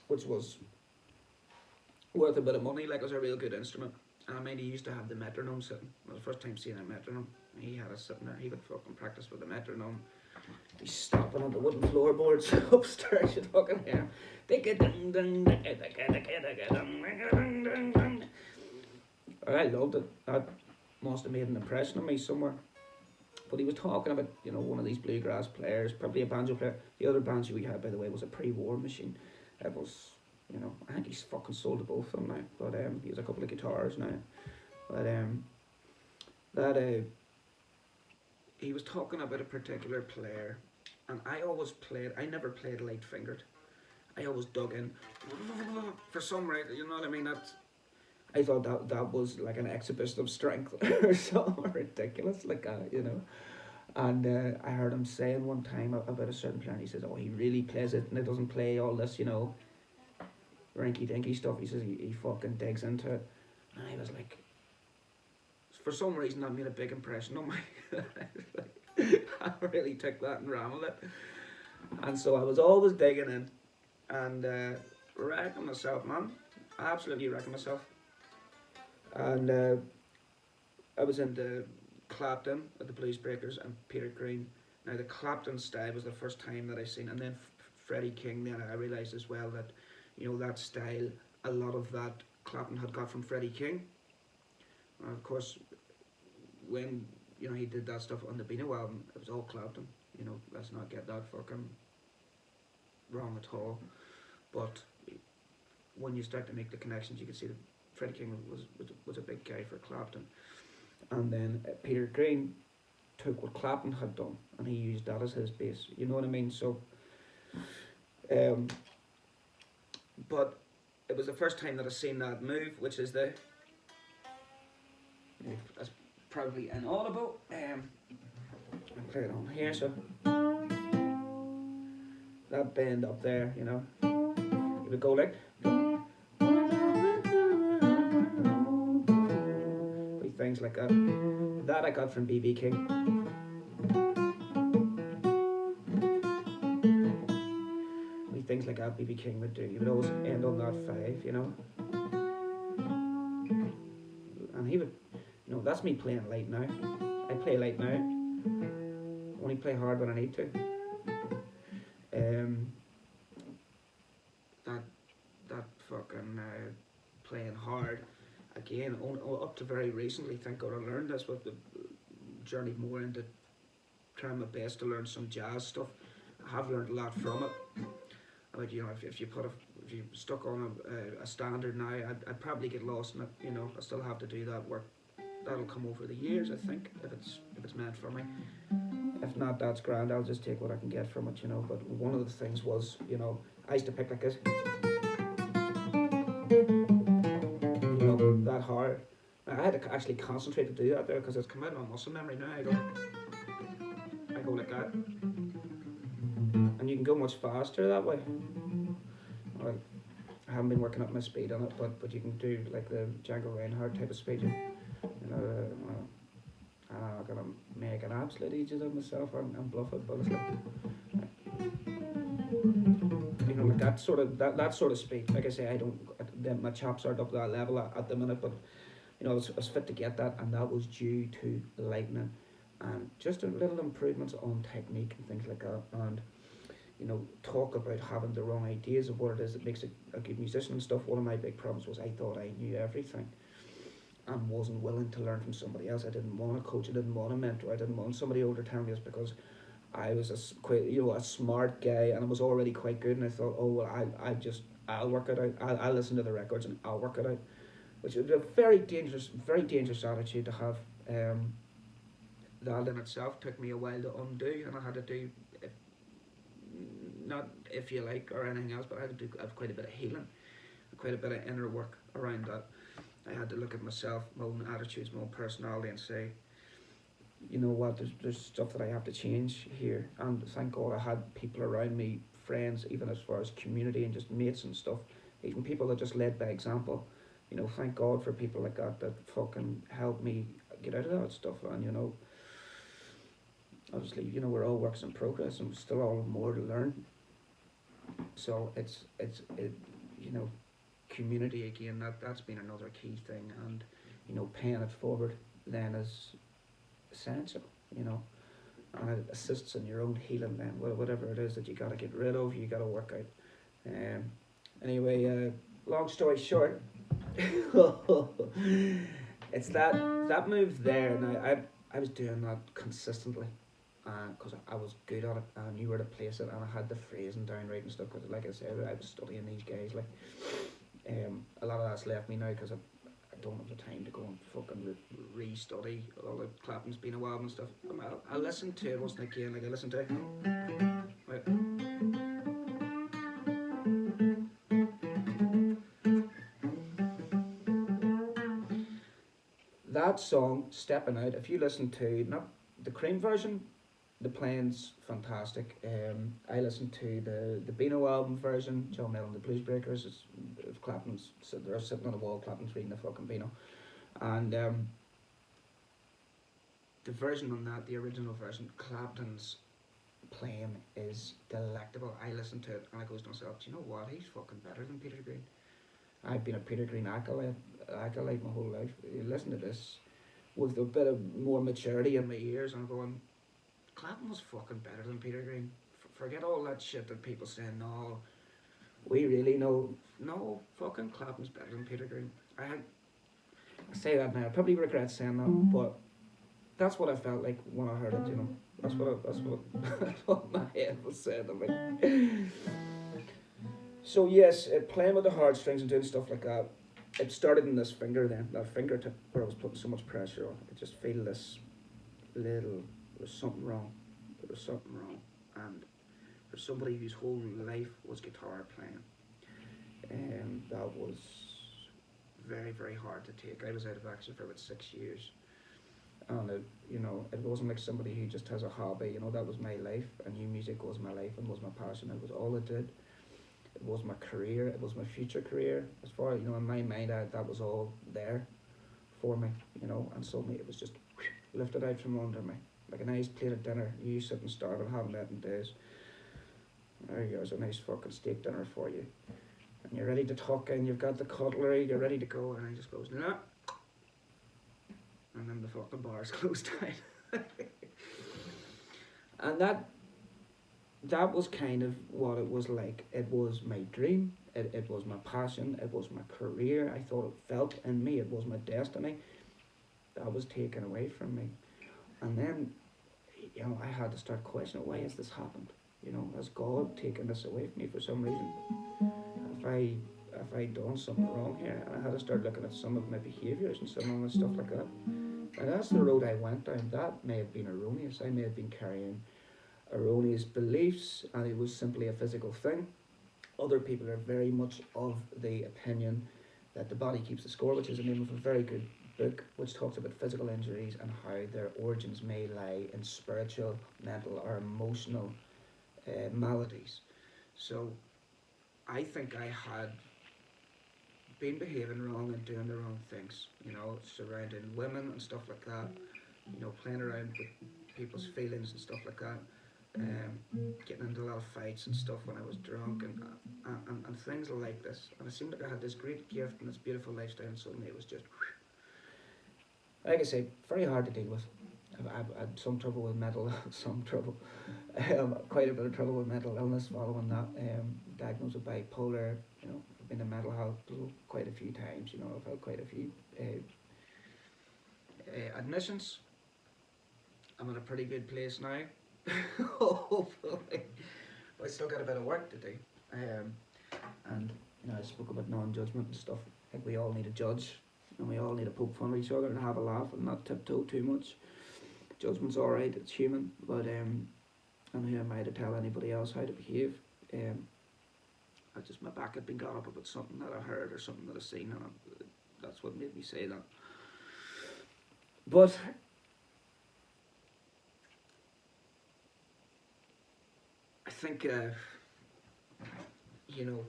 which was worth a bit of money. Like, it was a real good instrument. And I mean, he used to have the metronome sitting. It was the first time seeing a metronome. He had it sitting there. He would fucking practice with the metronome. He's stomping on the wooden floorboards upstairs. You fucking hear. I loved it. That must have made an impression on me somewhere. But he was talking about, one of these bluegrass players, probably a banjo player. The other banjo he had, by the way, was a pre-war machine. It was, I think he's fucking sold to both of them now. But he has a couple of guitars now. But he was talking about a particular player, and I never played light fingered. I always dug in for some reason. You know what I mean? I thought that was like an exhibition of strength or something ridiculous like that. And I heard him saying one time about a certain player, and he says, "Oh, he really plays it, and it doesn't play all this, rinky dinky stuff." He says he fucking digs into it, and I was like, for some reason, that made a big impression on me. I really took that and ran with it, and so I was always digging in, and wrecking myself, man. Absolutely wrecking myself. And I was into Clapton at the Blues Breakers and Peter Green. Now, the Clapton style was the first time that I seen, and then Freddie King. Then I realised as well that, that style, a lot of that Clapton had got from Freddie King. And of course, when he did that stuff on the Beano album, it was all Clapton. Let's not get that fucking wrong at all. But when you start to make the connections, you can see that Freddie King was a big guy for Clapton. And then Peter Green took what Clapton had done and he used that as his base. You know what I mean? So, but it was the first time that I seen that move, which is that's probably inaudible. I'll play it on here. So that bend up there, it would go like. Things like that. That I got from B.B. King. Things like that B.B. King would do. He would always end on that 5, And he would, that's me playing light now. I play light now. Only play hard when I need to. That fucking playing hard. Again, up to very recently, thank God I learned this, but the journey more into trying my best to learn some jazz stuff. I have learned a lot from it. About if you stuck on a standard now, I'd probably get lost in it. I still have to do that work. That'll come over the years, I think, if it's meant for me. If not, that's grand. I'll just take what I can get from it. But one of the things was, I used to pick like this. That hard. I had to actually concentrate to do that there because it's come out of my muscle memory now. I go like that, and you can go much faster that way. Well, I haven't been working up my speed on it, but you can do like the Django Reinhardt type of speed. I'm gonna make an absolute idiot of myself and bluff it, but it's like. Like that sort of speed. Like I say, my chops aren't up to that level at the minute, but I was fit to get that, and that was due to lightning and just a little improvements on technique and things like that. And talk about having the wrong ideas of what it is that makes a good musician and stuff. One of my big problems was I thought I knew everything and wasn't willing to learn from somebody else. I didn't want a coach. I didn't want a mentor. I didn't want somebody older telling me this because I was a smart guy and I was already quite good, and I thought, oh well, I'll work it out. I'll listen to the records and I'll work it out, which is a very dangerous attitude to have. That in itself took me a while to undo, and I had to do, not if you like or anything else, but I had to do quite a bit of healing, quite a bit of inner work around that. I had to look at myself, my own attitudes, my own personality, and say, you know what, there's stuff that I have to change here. And thank God I had people around me, friends, even as far as community and just mates and stuff, even people that just led by example. Thank God for people like that fucking helped me get out of that stuff. And obviously, you know, we're all works in progress and we still all have more to learn. So you know, community again. That's been another key thing, and you know, paying it forward then is essential. You know, and it assists in your own healing. Then whatever it is that you got to get rid of, you got to work out. Anyway, long story short, it's that move there. Now I was doing that consistently, because I was good at it and I knew where to place it and I had the phrasing down right and stuff. Because like I said, I was studying these guys. Like, a lot of that's left me now because I don't have the time to go and fucking re-study all the clapping's been a while and stuff. I listen to it once and again. Like I listen to it. Right. That song, Stepping Out, if you listen to not the Cream version, the playing's fantastic. I listened to the Beano album version, John Mill and the Blues Breakers. It's Clapton's, so they're sitting on the wall, Clapton's reading the fucking Beano. And the version on that, the original version, Clapton's playing is delectable. I listen to it and I goes to myself, do you know what? He's fucking better than Peter Green. I've been a Peter Green acolyte my whole life. You listen to this with a bit of more maturity in my ears, and I'm going, Clapton was fucking better than Peter Green. Forget all that shit that people say, no, we really know. No, fucking Clapton's better than Peter Green. I say that now. I probably regret saying that, but that's what I felt like when I heard it. You know, that's what my head was saying to me. So yes, playing with the hard strings and doing stuff like that. It started in this finger then, that fingertip where I was putting so much pressure on. I just feel this little, there's something wrong. There was something wrong. And for somebody whose whole life was guitar playing, that was very, very hard to take. I was out of action for about 6 years. And you know, it wasn't like somebody who just has a hobby. You know, that was my life. I knew music was my life and was my passion. It was all it did. It was my career. It was my future career. As far as, you know, in my mind, that was all there for me. You know, and suddenly it was just lifted out from under me like a nice plate of dinner. You sit and starve and haven't eaten days. There you go. There's a nice fucking steak dinner for you, and you're ready to tuck in. You've got the cutlery. You're ready to go, and I just goes nah. And then the fucking bar's closed down. And that was kind of what it was like. It was my dream. It was my passion. It was my career. I thought it felt in me. It was my destiny. That was taken away from me. And then, you know, I had to start questioning, why has this happened? You know, has God taken this away from me for some reason? Have I done something wrong here? And I had to start looking at some of my behaviours and some of the stuff like that. And that's the road I went down. That may have been erroneous. I may have been carrying erroneous beliefs and it was simply a physical thing. Other people are very much of the opinion that The Body Keeps the Score, which is the name of a very good book which talks about physical injuries and how their origins may lie in spiritual, mental or emotional maladies. So I think I had been behaving wrong and doing the wrong things, you know, surrounding women and stuff like that, you know, playing around with people's feelings and stuff like that. Getting into a lot of fights and stuff when I was drunk and things like this. And it seemed like I had this great gift and this beautiful lifestyle, and suddenly it was just, like I say, very hard to deal with. I've had some trouble with quite a bit of trouble with mental illness following that. Diagnosed with bipolar, you know, I've been in mental health quite a few times, you know, I've had quite a few admissions. I'm in a pretty good place now. Hopefully. But I still got a bit of work to do. And you know, I spoke about non-judgment and stuff. I think we all need a judge, and we all need to poke fun at each other and have a laugh and not tiptoe too much. Judgment's alright, it's human, but and who am I to tell anybody else how to behave? I just, my back had been got up about something that I heard or something that I seen, and that's what made me say that. But I think, you know,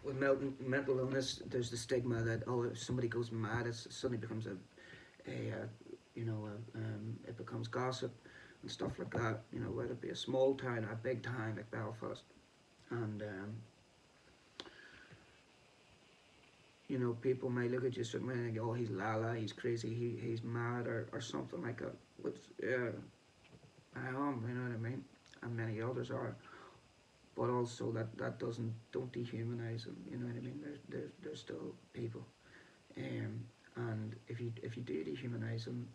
with mental illness, there's the stigma that, oh, if somebody goes mad, it suddenly becomes it becomes gossip. and stuff like that. You know, whether it be a small town or a big town like Belfast, and you know, people may look at you sitting there and go, "Oh, he's lala, he's crazy, he's mad," or something like that. Which yeah, I am. You know what I mean? And many others are. But also that doesn't don't dehumanize them. You know what I mean? They're still people. Um, and if you do dehumanize them,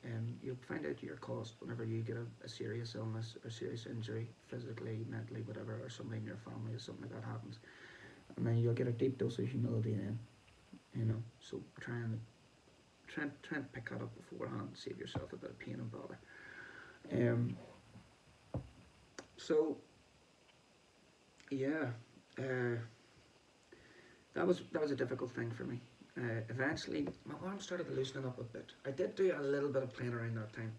you'll find out your cost whenever you get a serious illness or serious injury, physically, mentally, whatever, or somebody in your family or something like that happens, and then you'll get a deep dose of humility then. You know, so try and pick that up beforehand, save yourself a bit of pain and bother. Um, so yeah, uh, that was a difficult thing for me. Eventually, my arm started loosening up a bit. I did do a little bit of playing around that time,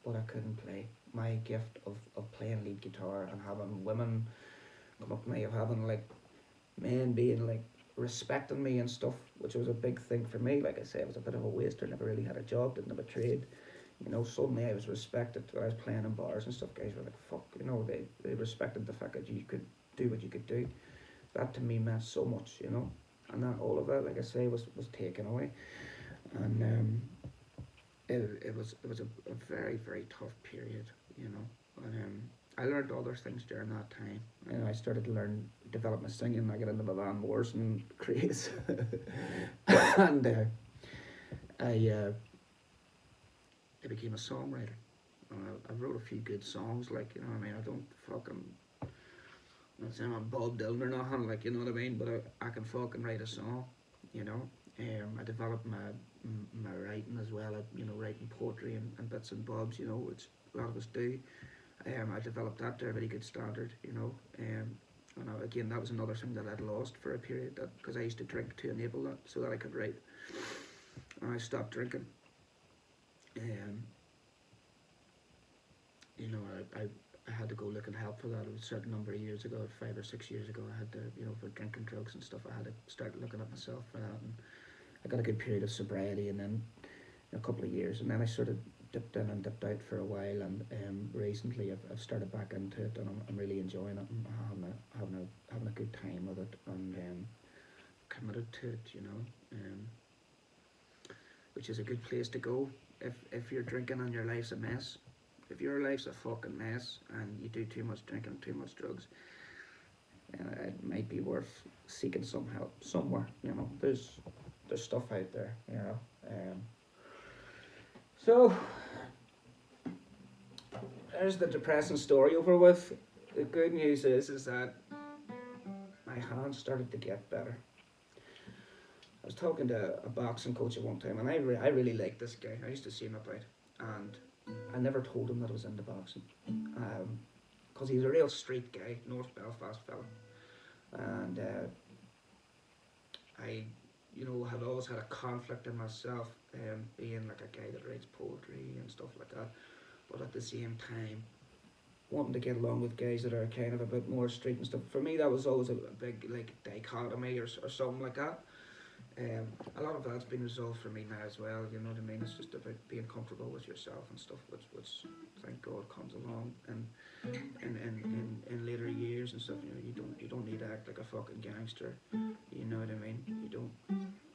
but I couldn't play. My gift of playing lead guitar and having women come up to me, of having like men being like respecting me and stuff, which was a big thing for me. Like I say, I was a bit of a waster, never really had a job, didn't have a trade. You know, suddenly I was respected when I was playing in bars and stuff. Guys were like, fuck, you know, they respected the fact that you could do what you could do. That to me meant so much, you know. And that all of that, like I say, was taken away. And it was a very, very tough period, you know. And I learned other things during that time. And I started to develop my singing. I got into my Van Morrison craze. And I became a songwriter. I wrote a few good songs, like, you know what I mean? I don't fucking, I'm not saying I'm Bob Dylan or nothing, like, you know what I mean? But I can fucking write a song, you know? I developed my writing as well, you know, writing poetry and bits and bobs, you know, which a lot of us do. I developed that to a very good standard, you know. And again, that was another thing that I'd lost for a period, that because I used to drink to enable that, so that I could write. And I stopped drinking. Um, you know, I had to go looking help for that. It was a certain number of years ago, 5 or 6 years ago. I had to, you know, for drinking drugs and stuff, I had to start looking at myself for that. And I got a good period of sobriety, and then a couple of years, and then I sort of dipped in and dipped out for a while. And recently I've started back into it, and I'm really enjoying it, and having a good time with it, and committed to it, you know. Which is a good place to go if you're drinking and your life's a mess. If your life's a fucking mess and you do too much drinking, too much drugs, it might be worth seeking some help somewhere. You know, there's stuff out there. You know, so there's the depressing story over with. The good news is that my hands started to get better. I was talking to a boxing coach at one time, and I really liked this guy. I used to see him about, and I never told him that I was into boxing, because he's a real street guy, North Belfast fella, and I, you know, have always had a conflict in myself, being like a guy that writes poetry and stuff like that, but at the same time, wanting to get along with guys that are kind of a bit more street and stuff. For me, that was always a big like dichotomy or something like that. A lot of that's been resolved for me now as well. You know what I mean? It's just about being comfortable with yourself and stuff, which thank God comes along, and in later years and stuff. You know, you don't need to act like a fucking gangster. You know what I mean? You don't.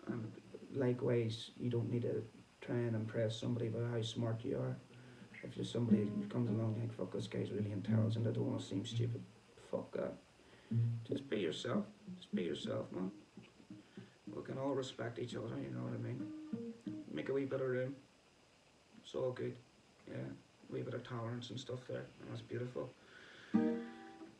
And likewise, you don't need to try and impress somebody by how smart you are. If there's somebody who comes along and think, fuck, this guy's really intelligent, I don't want to seem stupid. Fuck that. Just be yourself. Just be yourself, man. We can all respect each other, you know what I mean? Make a wee bit of room. It's all good. Yeah, a wee bit of tolerance and stuff there, and that's beautiful.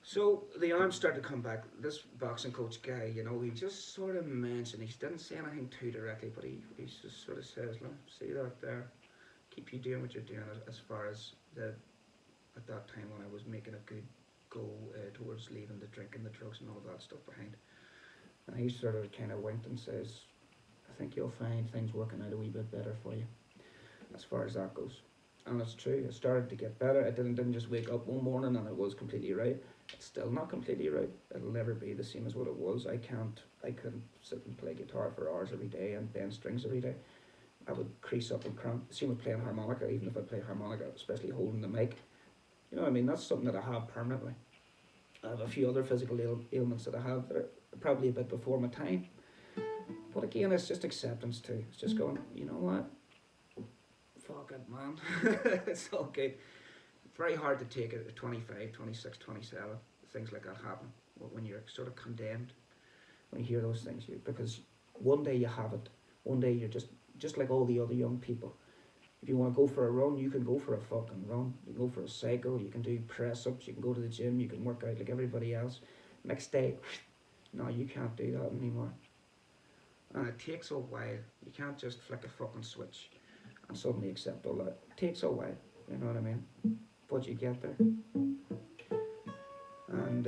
So the arms started to come back. This boxing coach guy, you know, he just sort of mentioned, he didn't say anything too directly, but he just sort of says, look, see that there? Keep you doing what you're doing as far as at that time when I was making a good go towards leaving the drinking, the drugs and all that stuff behind. And he sort of kind of winked and says, I think you'll find things working out a wee bit better for you, as far as that goes. And it's true, it started to get better. I didn't just wake up one morning and it was completely right. It's still not completely right. It'll never be the same as what it was. I couldn't sit and play guitar for hours every day and bend strings every day. I would crease up and cramp. Same with playing harmonica, even if I play harmonica, especially holding the mic. You know what I mean? That's something that I have permanently. I have a few other physical ailments that I have that are probably a bit before my time. But again, it's just acceptance too. It's just going, you know what? Fuck it, man. It's all good. Very hard to take it at 25, 26, 27. Things like that happen when you're sort of condemned. When you hear those things, because one day you have it. One day you're just like all the other young people. If you want to go for a run, you can go for a fucking run. You can go for a cycle. You can do press ups. You can go to the gym. You can work out like everybody else. Next day, no, you can't do that anymore. And it takes a while. You can't just flick a fucking switch and suddenly accept all that. It takes a while. You know what I mean? But you get there. And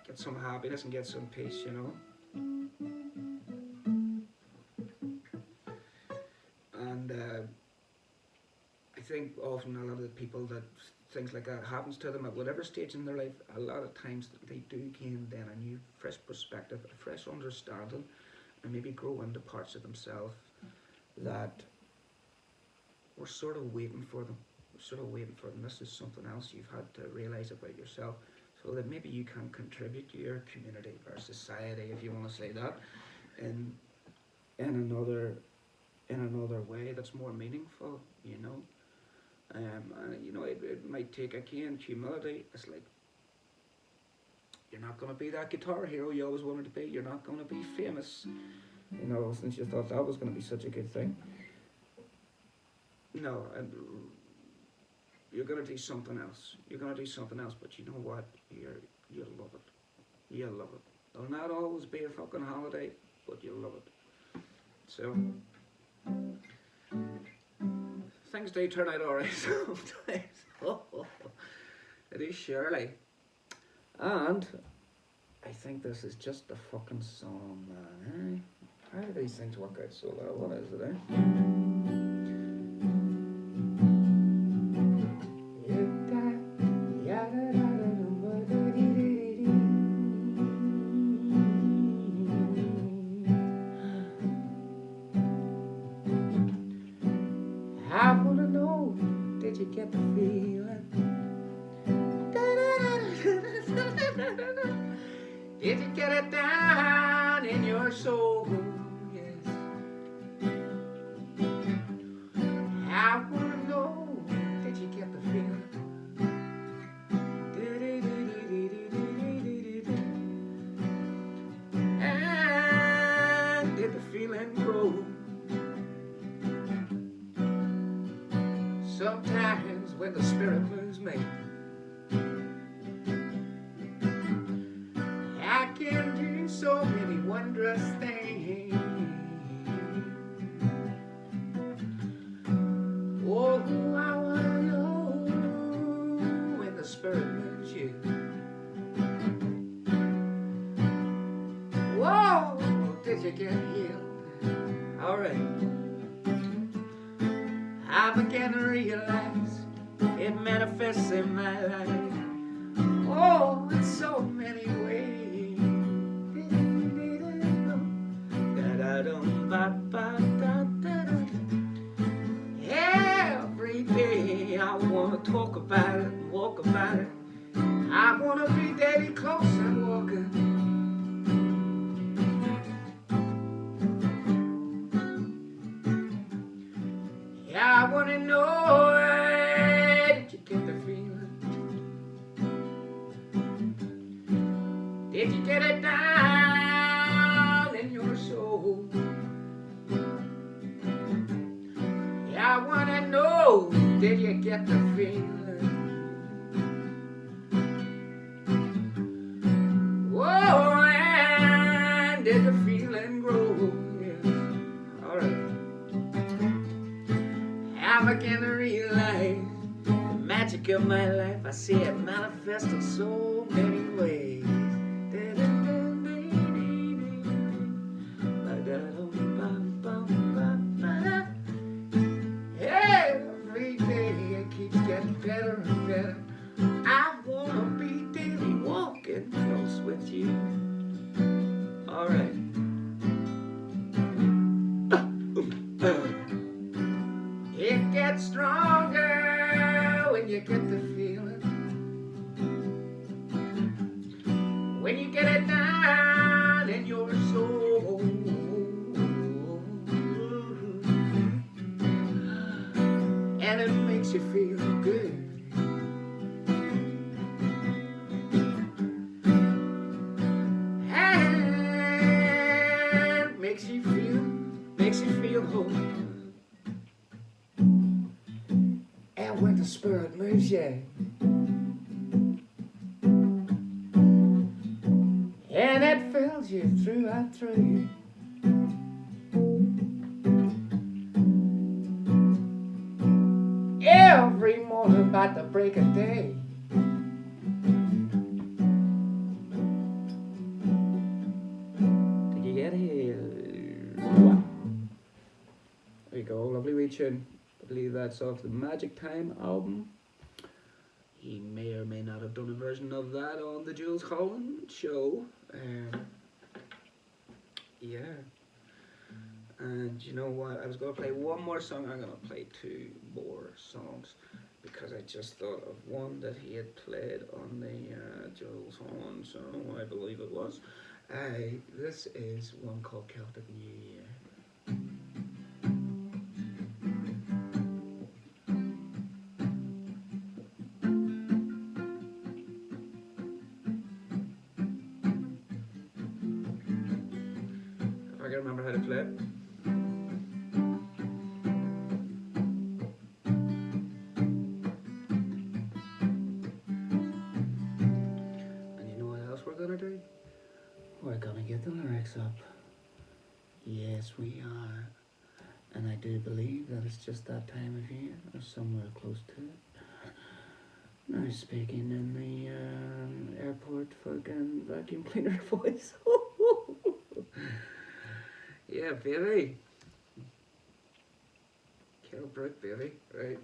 get some happiness and get some peace, you know. And I think often a lot of the people that things like that happens to them at whatever stage in their life, a lot of times they do gain then a new fresh perspective, a fresh understanding, and maybe grow into parts of themselves that were sort of waiting for them. We're sort of waiting for them. This is something else you've had to realise about yourself, so that maybe you can contribute to your community or society, if you want to say that, in another way that's more meaningful, you know. And you know, it might take again humility. It's like you're not going to be that guitar hero you always wanted to be. You're not going to be famous, you know, since you thought that was going to be such a good thing. No, and you're going to do something else. You're going to do something else, but you know what? You'll love it. You'll love it. It'll not always be a fucking holiday, but you'll love it. So things do turn out alright sometimes. It is surely. And I think this is just a fucking song, man. How do these things work out so well? What is it, I wanna know, did you get the feeling? Did you get it down in your soul? Yes. I wanna know, did you get the feeling? And did the feeling grow? Sometimes when the spirit moves me, I can do so many wondrous things. Oh, I wanna know when the spirit moves you. Whoa, did you get healed? Alright. I began to realize it manifests in my life. Oh, in so many ways. Every day I wanna talk about it, walk about it. I wanna be daily close and walking. Yeah, I wanna know, did you get the feeling? Did you get it down in your soul? Yeah, I wanna know, did you get the feeling? Whoa, and did the feeling grow? Yes, alright. I began to realize the magic of my life. I see it manifest in so many ways. Every day it keeps getting better and better. I wanna be daily walking close with you. Alright. It gets stronger when you get the feeling when you get it down in your soul, and it makes you feel good. And makes you feel whole. And when the spirit moves you, and it fills you through and through, every morning about the break of day, did you get here? There you go, lovely wee tune. I believe that's off the Magic Time album. He may or may not have done a version of that on the Jules Holland show. Yeah. And you know what? I was going to play one more song. I'm going to play two more songs because I just thought of one that he had played on the Jules Holland song, I believe it was. This is one called Celtic New Year. If I can remember how to play it. We're gonna get the lyrics up. Yes, we are. And I do believe that it's just that time of year, or somewhere close to it. Now speaking in the airport fucking vacuum cleaner voice. Yeah, baby. Kilbrook, baby. Right.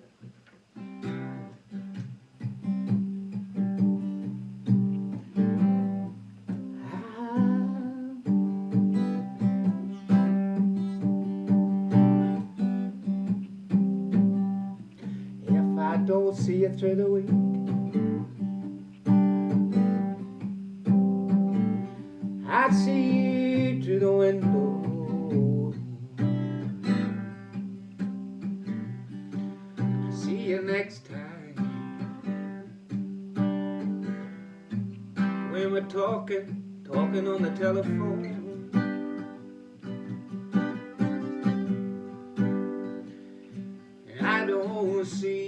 I don't see you through the week, I see you through the window. I see you next time when we're talking on the telephone. And I don't see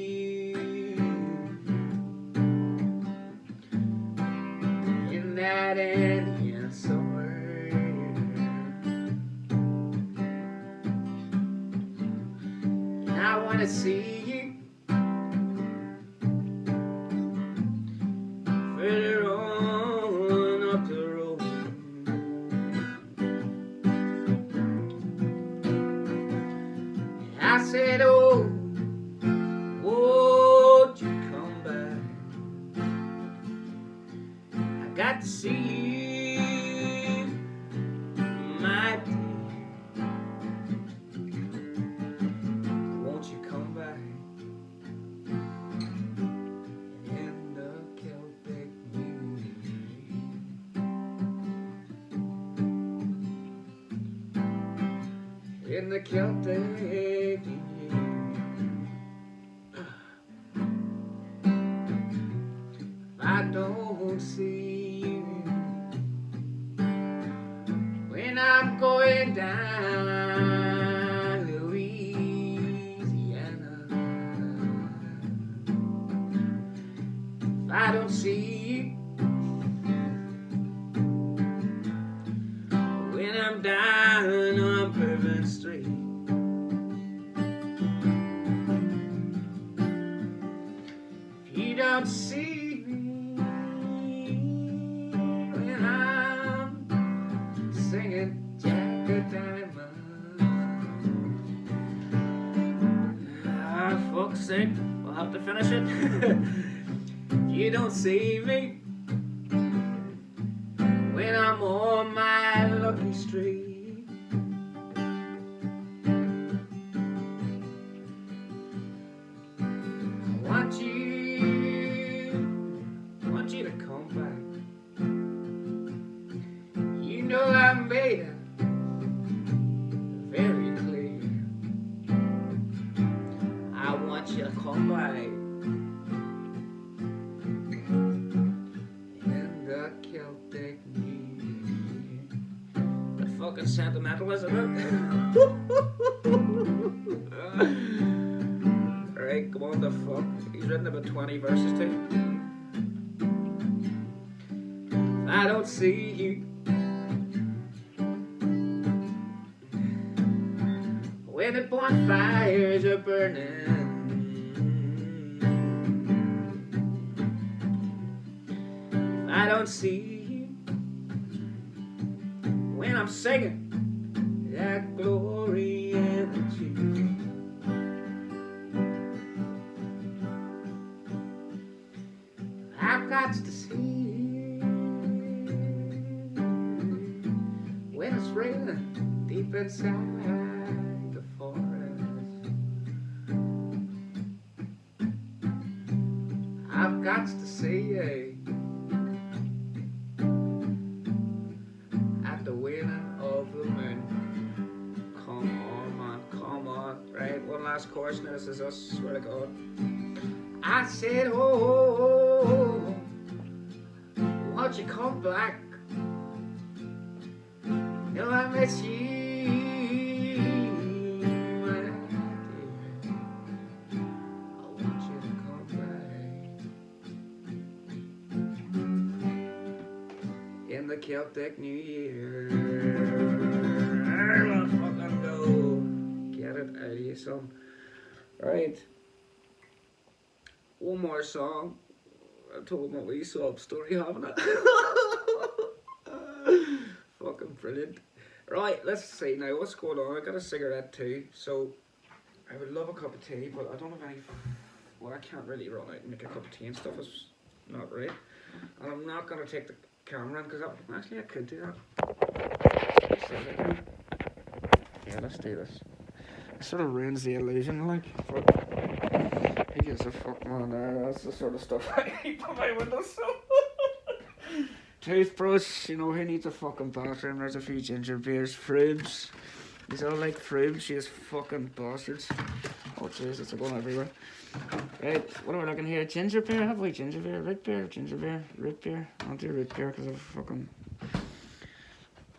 that Indian somewhere. And I wanna see you further on up the road. And I said, oh, won't you come back? Got to see you, my dear. Won't you come back in the Celtic New Year? In the Celtic New Year. I don't see you when I'm going down Louisiana. If I don't see you when I'm down on Bourbon Street, if you don't see me when I'm singing Jack a Diamond, fuck's sake, we'll have to finish it. You don't see me when I'm on my lucky street. I want you fucking sentimental, isn't it? Alright, come on, the fuck. He's written about 20 verses too. I don't see you when the bonfires are burning. I don't see you when I'm singing that glory and the truth. I've got to see you when it's raining deep inside the forest. I've got to see you at the winning of the moon. Come on, man, come on. Right, one last chorus now. This is us, swear to God. I said, oh, won't you come back? No, I miss you, my dear. I want you to come back in the Celtic New Year. Let's fucking go. Get it out of you, son. Right. One more song. I told my wee sob story, haven't I? Fucking brilliant. Right, let's see now what's going on. I got a cigarette too, so I would love a cup of tea, but I don't have any. Well, I can't really run out and make a cup of tea and stuff. It's not right. And I'm not gonna take the camera in because actually I could do that. Yeah, let's do this. It sort of ruins the illusion, like. But who gives a fuck, man? That's the sort of stuff I keep on my windowsill. Toothbrush, you know, who needs a fucking bathroom? There's a few ginger beers. Frubes. These all like frubes, you fucking bastards. Oh, jeez, it's going everywhere. Right, what are we looking here? Ginger beer? Have we ginger beer? Root beer? Ginger beer? Root beer? I'll do root beer because I've fucking...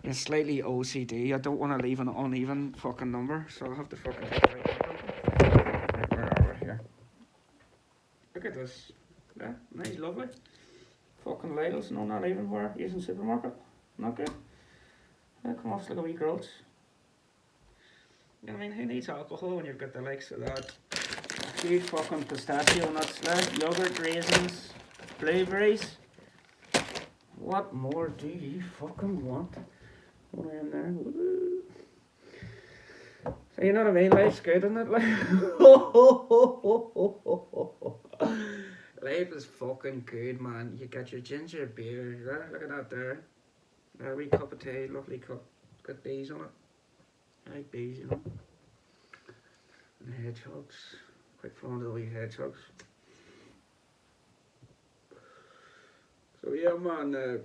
It's slightly OCD. I don't want to leave an uneven fucking number, so I'll have to fucking take the right number. Where are we here? Look at this. Yeah, nice, lovely. Fucking labels, no, not even where using supermarket. Not good. Yeah, come off like a wee groats. You know what I mean? Who needs alcohol when you've got the likes of that? A few fucking pistachio nuts there, yogurt, raisins, blueberries. What more do you fucking want? What in there? Woo. So you know what I mean? Life's good, isn't it? Life is fucking good, man. You got your ginger beer, right? Look at that there. A wee cup of tea, lovely cup. Got bees on it. I like bees, you know. And hedgehogs. Quite fond of the wee hedgehogs. So yeah, man.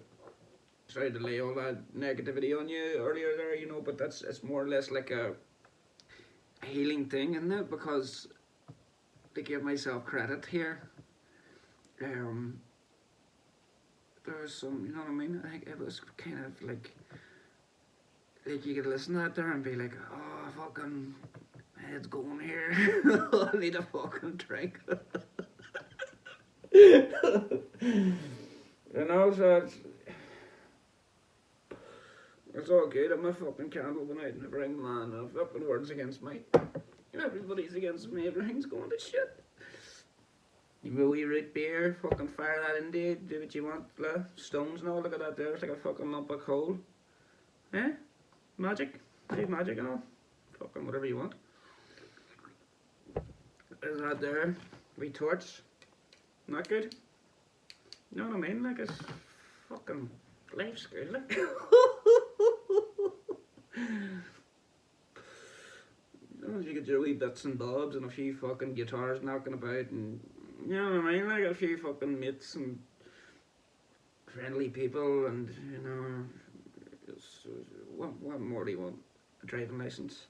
Tried to lay all that negativity on you earlier there, you know, but it's more or less like a healing thing, isn't it? Because to give myself credit here, there was some, you know what I mean? I think it was kind of like you could listen to that there and be like, oh, fucking head's going here. I need a fucking drink. You know, so it's all good. I'm a fucking candle tonight in the ring, man. I've fucking words against me. Everybody's against me. Everything's going to shit. You will wee root beer, fucking fire that in there, do what you want, stones and all, look at that there, it's like a fucking lump of coal. Eh? Magic? Do magic and all. Fucking whatever you want. There's that there, wee torch. Not good? You know what I mean? Like, it's fucking life's good, like. You get your wee bits and bobs and a few fucking guitars knocking about and you know what I mean, like a few fucking mates and friendly people and you know, what more do you want? A driving license,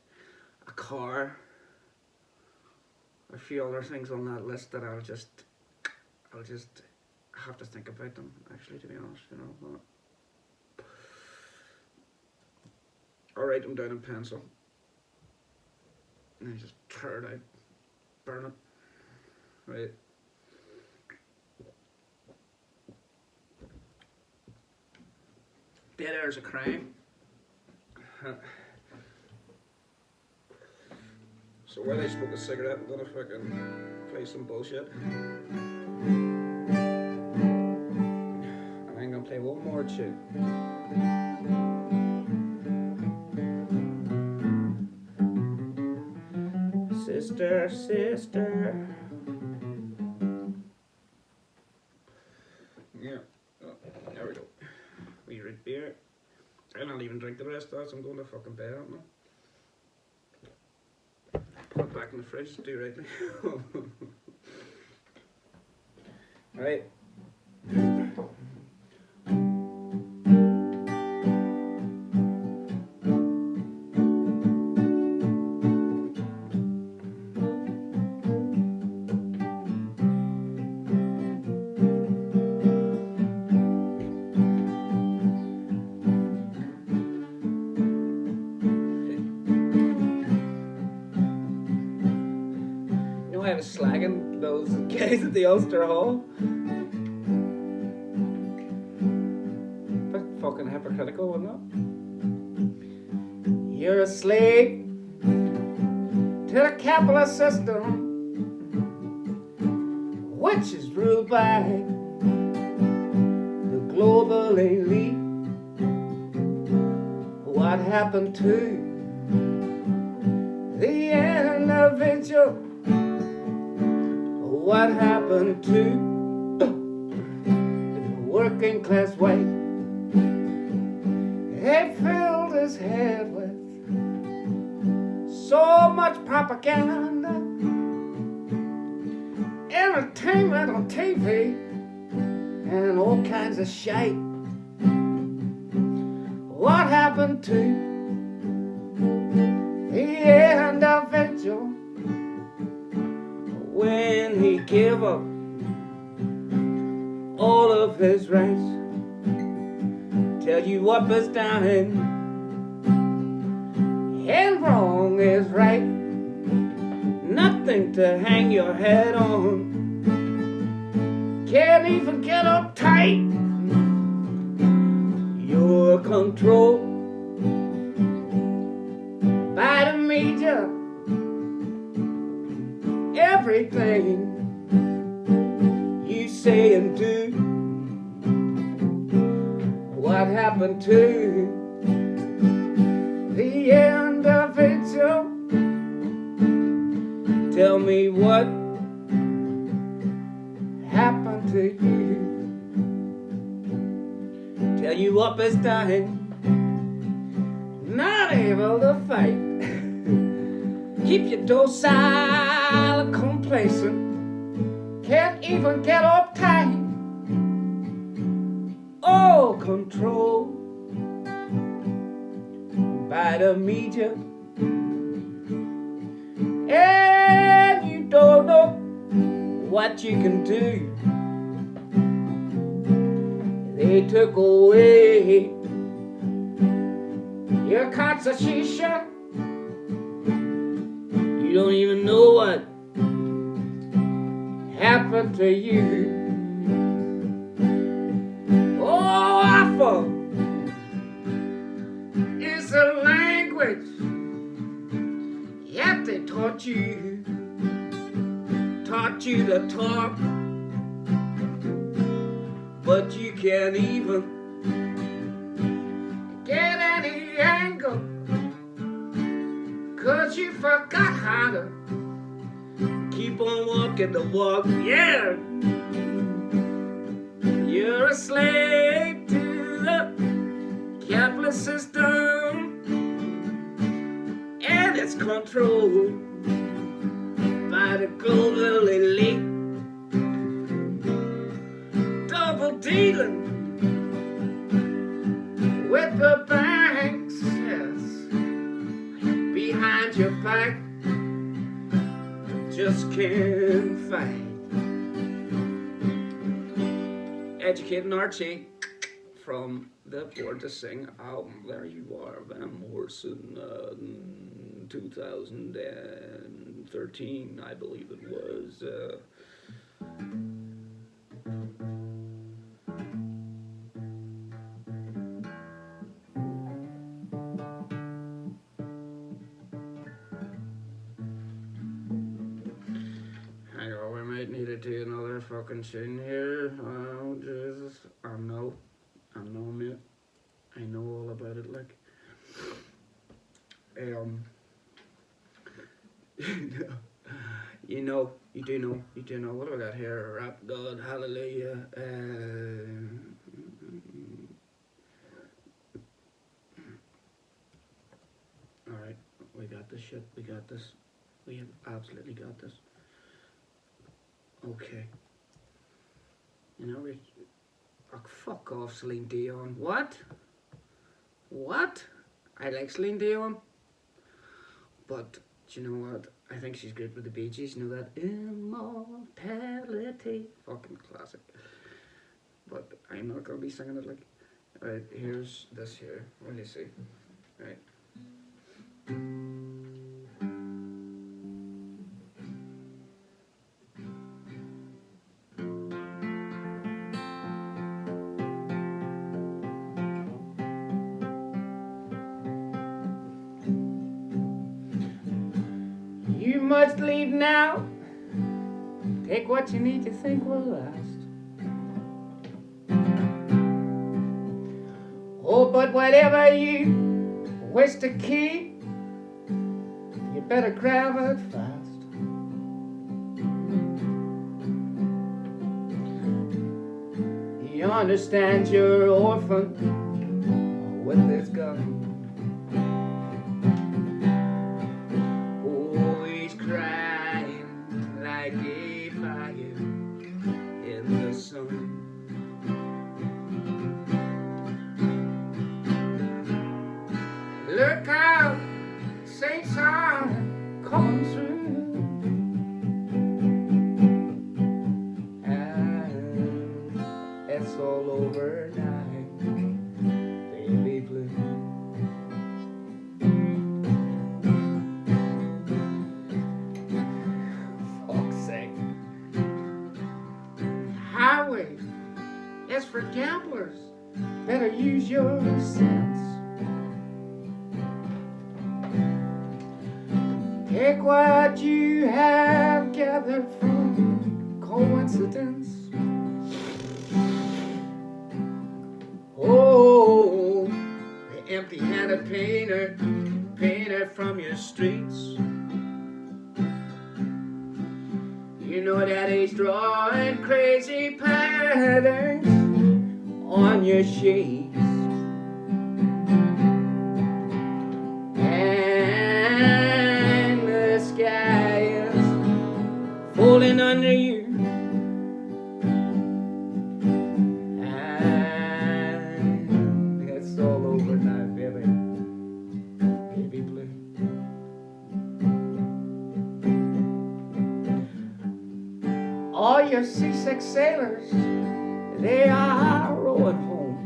a car, a few other things on that list that I'll just have to think about them actually, to be honest, you know. But or write them down in pencil. And I just tear it out, burn it. Right. Dead air is a crime. So while I smoke a cigarette, I'm gonna fucking play some bullshit. And I'm gonna play one more tune. Sister, sister. Yeah, oh, there we go. We drink beer. I'll not even drink the rest of that, so I'm going to fucking bed on them. Put it back in the fridge, do rightly. Right. I was slagging those guys at the Ulster Hall. But fucking hypocritical, wasn't it? You're a slave to the capitalist system, which is ruled by the global elite. What happened to the individual? What happened to the working class white? He filled his head with so much propaganda, entertainment on TV, and all kinds of shite. What happened to the individual when he gave up all of his rights? Tell you up is down and wrong is right. Nothing to hang your head on. Can't even get uptight. You're controlled by the media. Everything you say and do. What happened to the individual? Tell me what happened to you. Tell you up is dying, not able to fight. Keep your docile and complacent, can't even get uptight. All controlled by the media, and you don't know what you can do. They took away your constitution. You don't even know what happened to you. Oh, awful is the language yet they taught you to talk, but you can't even get any angle, 'cause you forgot how to keep on walking the walk. Yeah, you're a slave to the capitalist system, and it's controlled by the global elite. Double dealing with the banks, yes, behind your back. Just can't fight. Educating Archie from the For to Sing album. There you are, Van Morrison, 2013, I believe it was. Hang on, we might need to do another fucking tune here. Oh, Jesus. I know, mate. I know all about it, like. Um, you do know. What do I got here? Rap God, Hallelujah. All right, we got this shit. We got this. We have absolutely got this. Okay. You know, oh, fuck off, Celine Dion. What? What? I like Celine Dion, but do you know what? I think she's good with the Bee Gees. You know that immortality, fucking classic. But I'm not gonna be singing it like. Right, here's this here. What do you see? Right. You must leave now. Take what you need to think will last. Oh, but whatever you wish to keep, you better grab it fast. You understand you're orphan with this gun. Oh, he's crying like a fire in the sun. Look out, saints are coming through, and it's all over now, baby blue. Fuck's sake. Highway is for gamblers. Better use your sense. Take what you have gathered from coincidence. Oh, the empty-handed painter from your streets. You know that he's drawing crazy patterns on your sheets. Falling under you, and it's all over now, baby, baby blue. All your seasick sailors, they are rowing home.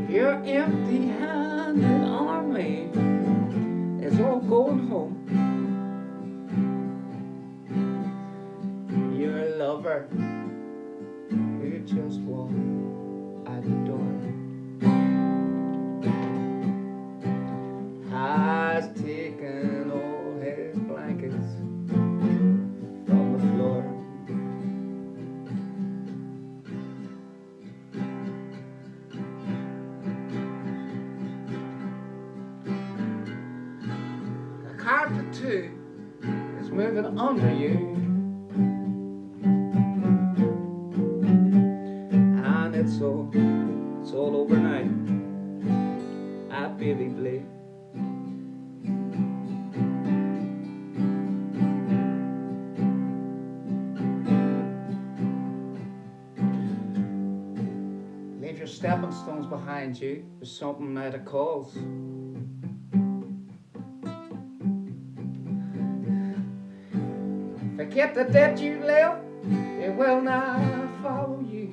Your empty-handed army is all going home. Your lover, who just walked out the door, has taken all his blankets from the floor. The carpet too is moving under you. It's all over now, baby blue. Leave your stepping stones behind you. There's something now that calls. Forget the debt you left, it will not follow you.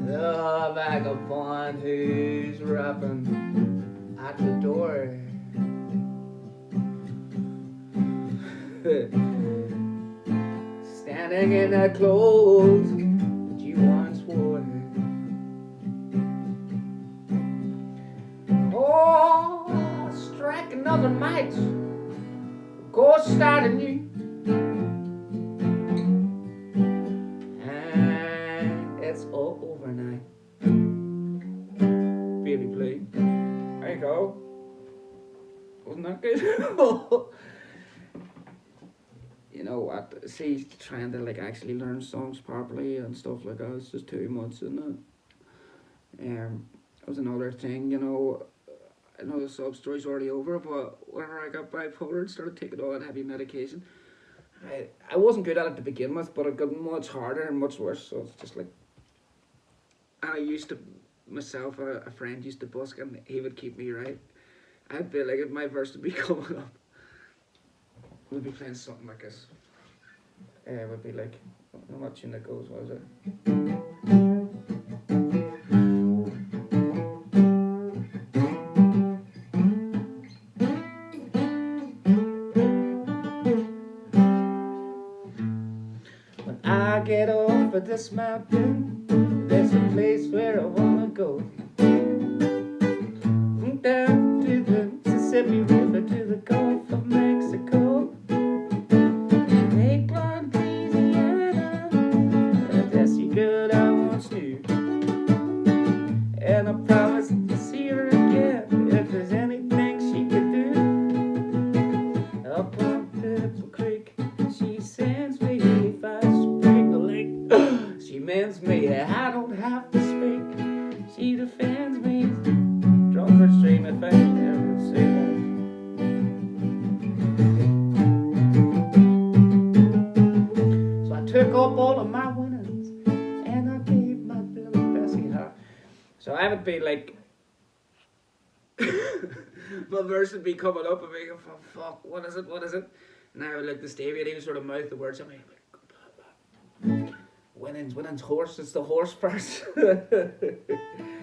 The vagabond who's rapping at the door. Standing in the clothes that you once wore. Oh, strike another match. Go start anew. And it's all over now. Baby blue. There you go. Wasn't that good? You know what? See, trying to like actually learn songs properly and stuff like that, it's just too much, isn't it? That was another thing, you know. I know the sub story's already over, but whenever I got bipolar and started taking all that heavy medication, I wasn't good at it to begin with, but it got much harder and much worse. So it's just like, and I used to myself, a friend used to busk, and he would keep me right. I'd be like, if my verse would be coming up, we'd be playing something like this. It would be like, I don't know what tune that goes, was it? When I get off of this mountain, there's a place where I wanna go. Down to the Mississippi River, to the Gulf of Mexico. Lake Blunt, Louisiana, that's the girl I once knew. And I promised to see her again if there's anything she could do. Up on Purple Creek, she sends me if I spring a lake. She mends me, I don't have to speak. She defends me. Drunk stream if I never say one. So I took up all of my winnings and I gave my Billy Bessie half. So I would be like, my verse would be coming up and be going, oh, fuck, what is it? And I would like the Stevie, and he would sort of mouth the words. I mean, winnings, horse. It's the horse verse.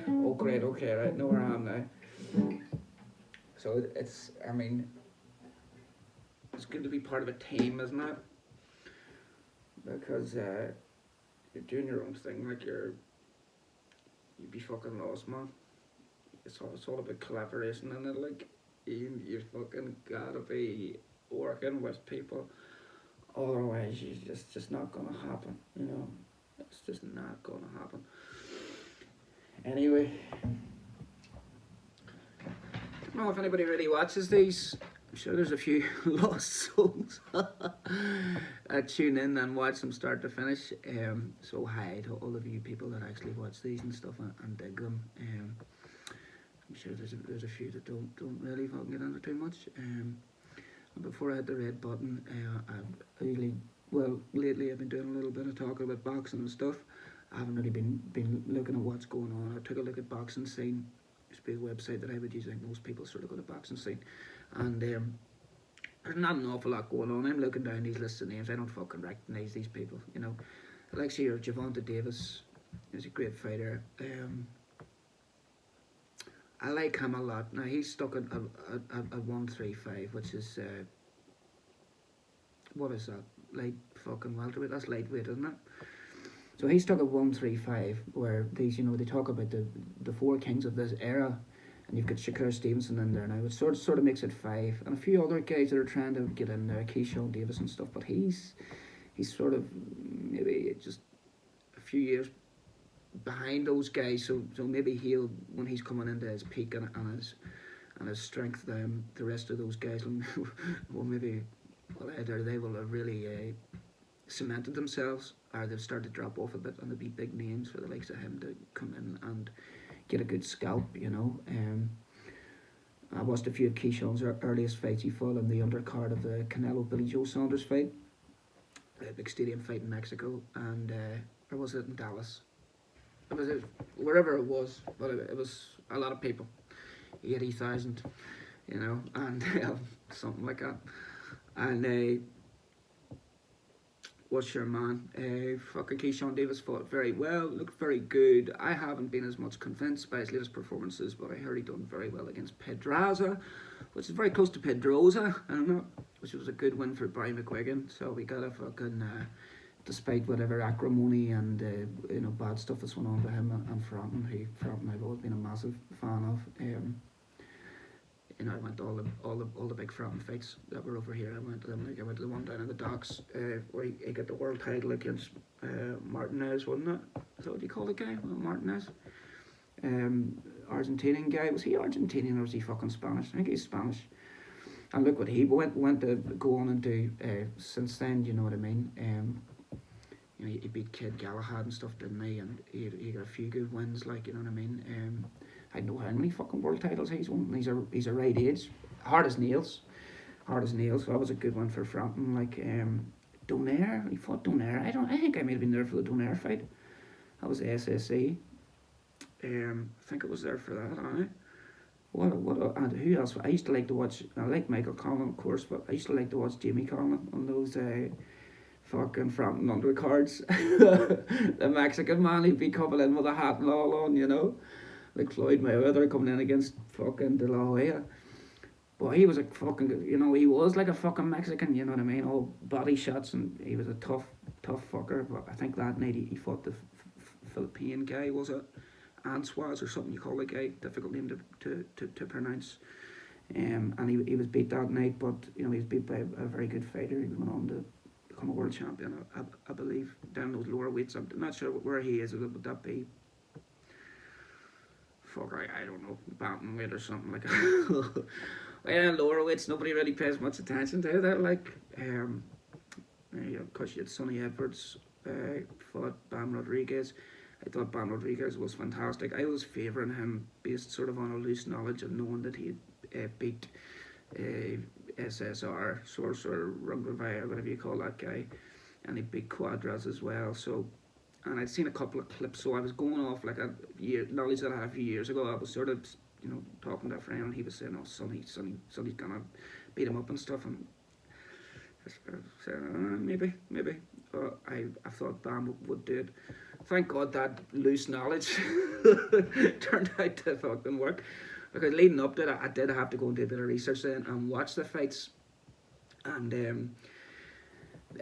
Oh, great, okay, right, know where I am now. So it's, I mean, it's good to be part of a team, isn't it? Because you're doing your own thing, like you'd be fucking lost, man. It's all about collaboration, and it like you fucking gotta be working with people. Otherwise, it's just not gonna happen. You know, it's just not gonna happen. Anyway, I don't know if anybody really watches these. I'm sure there's a few lost souls that tune in and watch them start to finish. So hi to all of you people that actually watch these and stuff and dig them. I'm sure there's a few that don't really fucking get into too much. And before I hit the red button, lately I've been doing a little bit of talking about boxing and stuff. I haven't really been looking at what's going on. I took a look at boxing scene. It's a big website that I would use. Like most people sort of go to boxing scene, and there's not an awful lot going on. I'm looking down these lists of names. I don't fucking recognise these people. You know, like here, Gervonta Davis is a great fighter. I like him a lot. Now he's stuck at 135, which is what is that? Light fucking welterweight. That's lightweight, isn't it? So he's stuck at 135, where these, you know, they talk about the four kings of this era, and you've got Shakur Stevenson in there now. It sort of makes it 5, and a few other guys that are trying to get in there, Keyshawn Davis and stuff. But he's sort of maybe just a few years behind those guys, so maybe he'll, when he's coming into his peak and his strength, the rest of those guys will maybe, well, either they will have really cemented themselves, or they've started to drop off a bit, and there'll be big names for the likes of him to come in and get a good scalp, you know. I watched a few of Keyshawn's earliest fights. He fought in the undercard of the Canelo Billy Joe Saunders fight, a big stadium fight in Mexico, and or was it in Dallas? It was wherever it was, but it was a lot of people, 80,000, you know, and something like that. And What's your man? Fucking Keyshawn Davis fought very well, looked very good. I haven't been as much convinced by his latest performances, but I heard he done very well against Pedraza, which is very close to Pedroza, I don't know, which was a good win for Barry McGuigan. So we got a fucking, despite whatever acrimony and bad stuff that's went on to him and Frampton, Frampton I've always been a massive fan of. I went to all the big Frampton fights that were over here. I went to them. Like I went to the one down in the docks where he got the world title against Martinez, wasn't it? Is that what you call the guy? Martinez. Argentinian guy. Was he Argentinian or was he fucking Spanish? I think he's Spanish. And look what he went to go on and do since then. You know what I mean? He beat Kid Galahad and stuff, didn't he? And he got a few good wins, like, you know what I mean? I don't know how many fucking world titles he's won. He's a right age, hard as nails. So that was a good one for Frampton. Like Donaire, he fought Donaire. I think I might have been there for the Donaire fight. That was the SSC. I think it was there for that. And who else? I used to like to watch. I like Michael Conlon, of course, but I used to like to watch Jamie Conlon on those fucking Frampton undercards. The Mexican man, he'd be coming in with a hat and all on, like Floyd Mayweather coming in against fucking De La Hoya. But he was a fucking, he was like a fucking Mexican, you know what I mean? All body shots, and he was a tough fucker. But I think that night he fought the Philippine guy, was it? Answaz or something you call the guy, difficult name to pronounce. And he was beat that night, but he was beat by a very good fighter. He went on to become a world champion, I believe, down those lower weights. I'm not sure where he is. Would that be? Fuck, I don't know, bantamweight or something like that. Well, lower weights, nobody really pays much attention to that. Like, of course, you had Sonny Edwards fought Bam Rodriguez. I thought Bam Rodriguez was fantastic. I was favouring him based sort of on a loose knowledge of knowing that he beat SSR, Sorcerer, Rugby, whatever you call that guy, and he beat Quadras as well. So, and I'd seen a couple of clips, so I was going off like knowledge that I had a few years ago. I was sort of, talking to a friend, and he was saying, "Oh, Sonny's gonna beat him up and stuff," and I said, maybe. I thought Bam would do it. Thank God that loose knowledge turned out to fucking work. Because leading up to it, I did have to go and do a bit of research then and watch the fights. And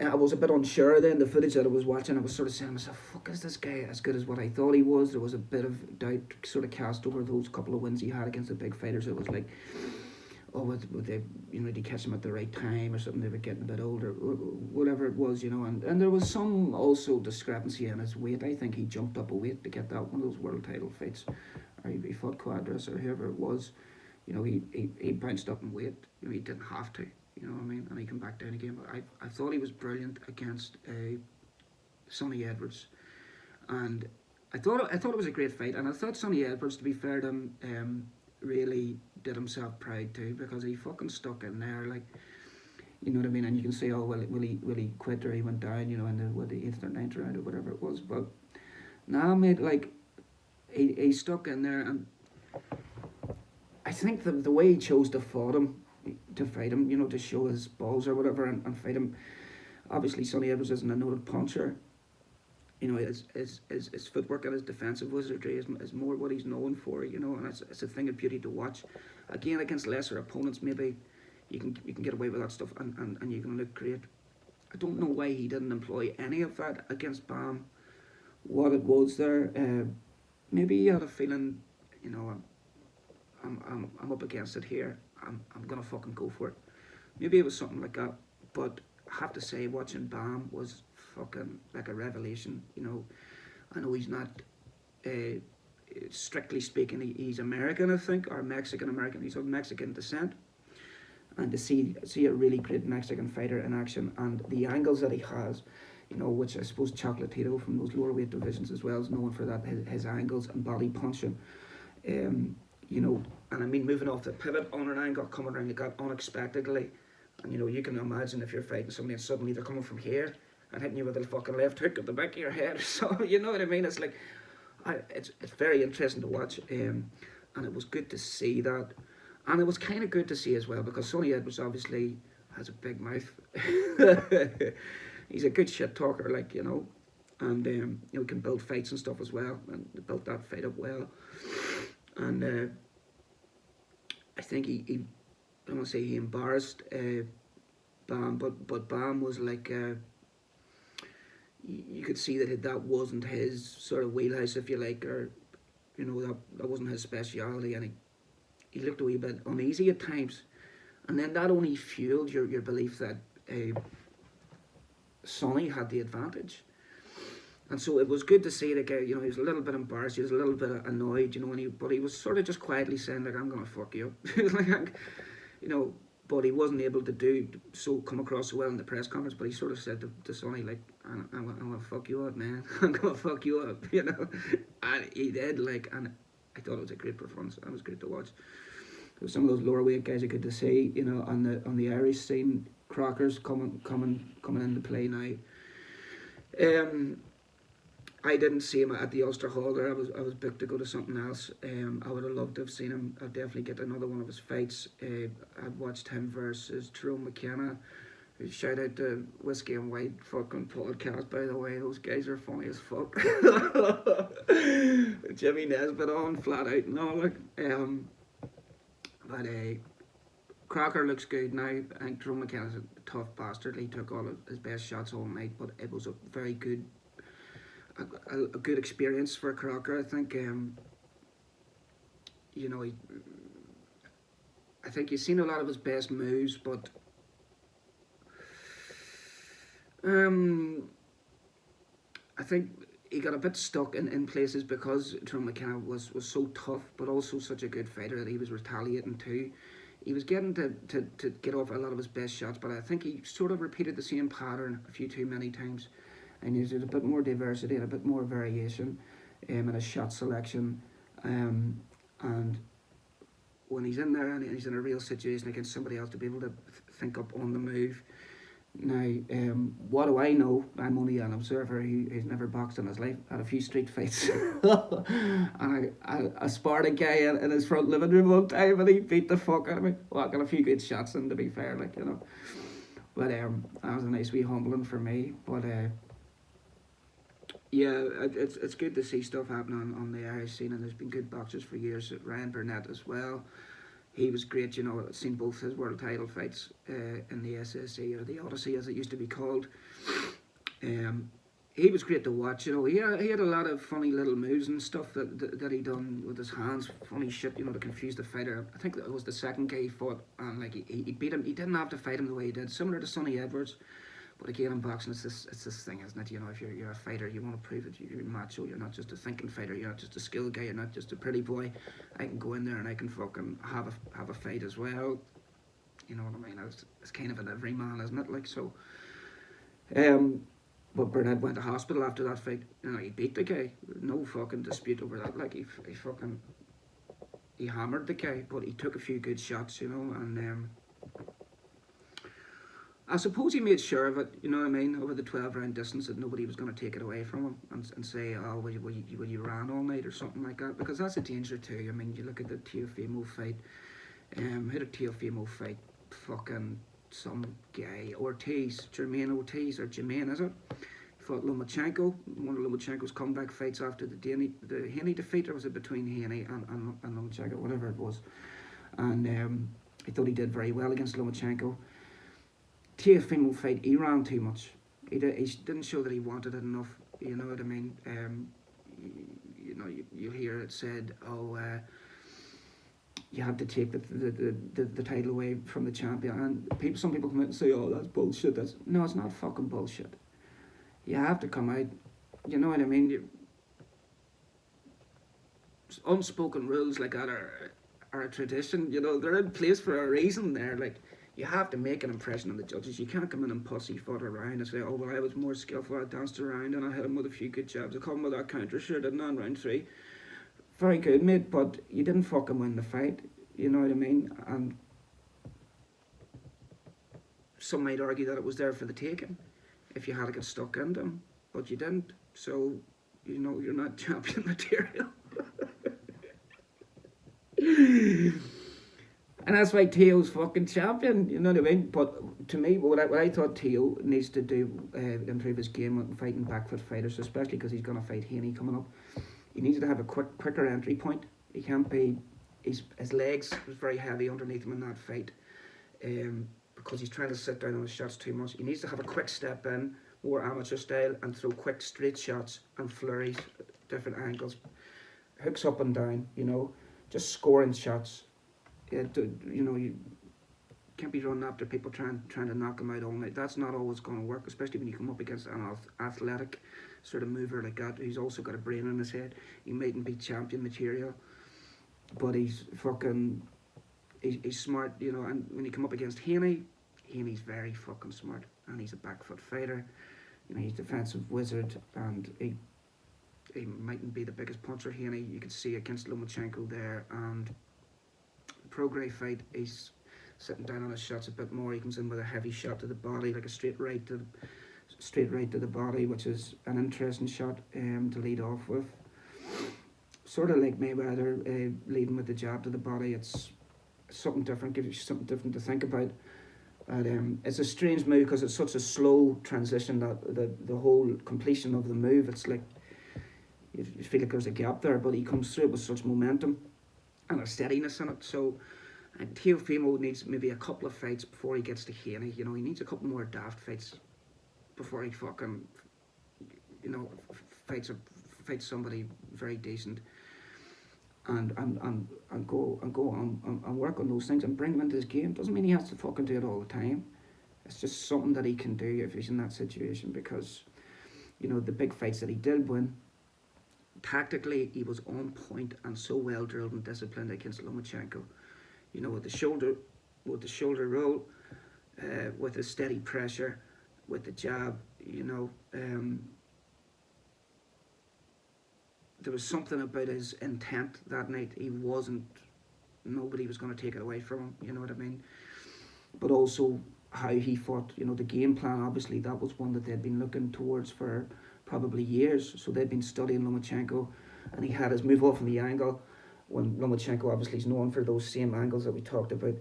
I was a bit unsure then, the footage that I was watching. I was sort of saying to myself, fuck, is this guy as good as what I thought he was? There was a bit of doubt sort of cast over those couple of wins he had against the big fighters. It was like, would they, did he catch him at the right time or something? They were getting a bit older, whatever it was, and there was some also discrepancy in his weight. I think he jumped up a weight to get that one of those world title fights, or he fought Quadras or whoever it was. He bounced up in weight. He didn't have to. You know what I mean? And he came back down again. But I thought he was brilliant against Sonny Edwards, and I thought it was a great fight. And I thought Sonny Edwards, to be fair to him, really did himself proud too, because he fucking stuck in there, like, you know what I mean. And you can say, oh, will he quit, or he went down, in the 8th or 9th round or whatever it was. But nah, mate, like he stuck in there, and I think the way he chose to fight him, to show his balls or whatever, and fight him. Obviously, Sonny Edwards isn't a noted puncher. His footwork and his defensive wizardry is more what he's known for, and it's a thing of beauty to watch. Again, against lesser opponents, maybe you can get away with that stuff, and you can look great. I don't know why he didn't employ any of that against Bam. What it was there, maybe he had a feeling, I'm up against it here. I'm gonna fucking go for it. Maybe it was something like that. But I have to say, watching Bam was fucking like a revelation. I know he's not, strictly speaking, he's American, I think, or Mexican American. He's of Mexican descent, and to see a really great Mexican fighter in action, and the angles that he has, which I suppose Chocolatito from those lower weight divisions as well is known for that, his angles and body punching. And I mean, moving off the pivot on an angle, coming around the gut unexpectedly, and you can imagine if you're fighting somebody and suddenly they're coming from here and hitting you with a fucking left hook at the back of your head. So you know what I mean? It's like, it's very interesting to watch, and it was good to see that, and it was kind of good to see as well because Sonny Edwards obviously has a big mouth. he's a good shit talker, like, and can build fights and stuff as well, and built that fight up well. And I think he I don't want to say he embarrassed Bam, but Bam was like. You could see that wasn't his sort of wheelhouse, if you like, or that wasn't his speciality, and he looked a wee bit uneasy at times, and then that only fueled your belief that Sonny had the advantage. And so it was good to see the guy, he was a little bit embarrassed, he was a little bit annoyed, but he was sort of just quietly saying, like, I'm going to fuck you up. like, but he wasn't able to come across so well in the press conference, but he sort of said to Sonny, like, I'm going to fuck you up, man. I'm going to fuck you up, And he did, like, and I thought it was a great performance. It was great to watch. There some of those lower weight guys are good to see, on the Irish scene. Crocker's coming into play now. I didn't see him at the Ulster Hall there. I was booked to go to something else. I would have loved to have seen him. I'll definitely get another one of his fights. I'd watched him versus Tyrone McKenna. Shout out to Whiskey and White fucking podcast, by the way. Those guys are funny as fuck. Jimmy Nesbitt on flat out and all. But Crocker looks good now. I think Tyrone McKenna's a tough bastard. He took all of his best shots all night, but it was a very good. A good experience for Crocker. I think I think you've seen a lot of his best moves, but I think he got a bit stuck in places because Tyrone McKenna was so tough, but also such a good fighter that he was retaliating too. He was getting to get off a lot of his best shots, but I think he sort of repeated the same pattern a few too many times. And there's a bit more diversity and a bit more variation in his shot selection. And when he's in there and he's in a real situation against somebody else, to be able to think up on the move. Now, what do I know? I'm only an observer. He's never boxed in his life. Had a few street fights. And I sparred a guy in his front living room one time and he beat the fuck out of me. Well, I got a few good shots in, to be fair, But that was a nice wee humbling for me. But yeah, it's good to see stuff happening on the Irish scene, and there's been good boxers for years. Ryan Burnett as well. He was great, I've seen both his world title fights in the SSC, or the Odyssey as it used to be called. He was great to watch, he had a lot of funny little moves and stuff that he done with his hands, funny shit, to confuse the fighter. I think that was the second guy he fought, and like he beat him. He didn't have to fight him the way he did, similar to Sonny Edwards. But again, in boxing, it's this thing, isn't it? If you're a fighter, you want to prove that you're macho. You're not just a thinking fighter. You're not just a skilled guy. You're not just a pretty boy. I can go in there and I can fucking have a fight as well. You know what I mean? It's kind of an everyman, isn't it? Like so. But Burnett went to hospital after that fight. He beat the guy. No fucking dispute over that. Like he hammered the guy, but he took a few good shots, and. I suppose he made sure of it, over the 12-round distance, that nobody was going to take it away from him and say, oh, well, you ran all night or something like that, because that's a danger too. You look at the Teofimo fight, who did Teofimo fight? Fucking some guy, Jermaine Ortiz, or Jermaine, is it? He fought Lomachenko, one of Lomachenko's comeback fights after the Haney defeat, or was it between Haney and Lomachenko, whatever it was. And I thought he did very well against Lomachenko. Teofimo fight, he ran too much. He didn't show that he wanted it enough. You know what I mean? You hear it said, you have to take the title away from the champion. And some people come out and say, oh, that's bullshit. No, it's not fucking bullshit. You have to come out. You know what I mean? Unspoken rules like that are a tradition. They're in place for a reason. There, like. You have to make an impression on the judges. You can't come in and pussyfoot around and say, oh, well, I was more skillful, I danced around and I hit him with a few good jabs. I caught him with that counter, sure, didn't I, in round 3. Very good, mate, but you didn't fucking win the fight. You know what I mean? And some might argue that it was there for the taking if you had to get stuck into him, but you didn't. So, you're not champion material. And that's why Teo's fucking champion, you know what I mean? But to me, what I thought Teo needs to do improve his game with fighting back foot fighters, especially because he's going to fight Haney coming up. He needs to have a quicker entry point. He can't be. His legs was very heavy underneath him in that fight, because he's trying to sit down on his shots too much. He needs to have a quick step in, more amateur style, and throw quick straight shots and flurries, different angles, hooks up and down. Just scoring shots. You can't be running after people trying to knock him out all night. That's not always going to work, especially when you come up against an athletic sort of mover like that. He's also got a brain in his head. He mightn't be champion material, but he's smart, And when you come up against Haney's very fucking smart, and he's a back foot fighter. He's a defensive wizard, and he mightn't be the biggest puncher. Haney, you could see against Lomachenko there, and Prograis fight, he's sitting down on his shots a bit more. He comes in with a heavy shot to the body, like a straight right to the body, which is an interesting shot to lead off with. Sort of like Mayweather leading with the jab to the body. It's something different, gives you something different to think about. And it's a strange move because it's such a slow transition that the whole completion of the move, it's like you feel like there's a gap there, but he comes through it with such momentum and a steadiness in it. So Teofimo needs maybe a couple of fights before he gets to Haney. He needs a couple more daft fights before he fucking fights somebody very decent, and go on and work on those things and bring him into his game. Doesn't mean he has to fucking do it all the time. It's just something that he can do if he's in that situation, because the big fights that he did win, tactically he was on point and so well drilled and disciplined against Lomachenko. With the shoulder roll, with the steady pressure, with the jab. There was something about his intent that night. Nobody was going to take it away from him, you know what I mean? But also how he fought, the game plan, obviously that was one that they'd been looking towards for probably years. So they'd been studying Lomachenko, and he had his move off from the angle, when Lomachenko obviously is known for those same angles that we talked about.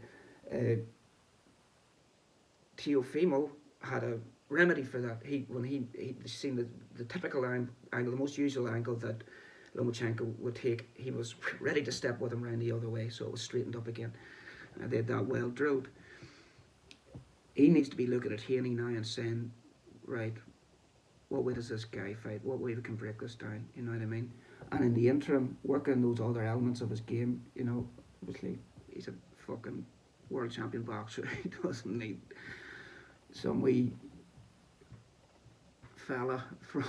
Teofimo had a remedy for that. When he seen the typical angle, the most usual angle that Lomachenko would take, he was ready to step with him around the other way, so it was straightened up again. They had that well drilled. He needs to be looking at Haney now and saying, right, what way does this guy fight? What way we can break this down? You know what I mean? And in the interim, working those other elements of his game. Obviously he's a fucking world champion boxer. He doesn't need some wee fella from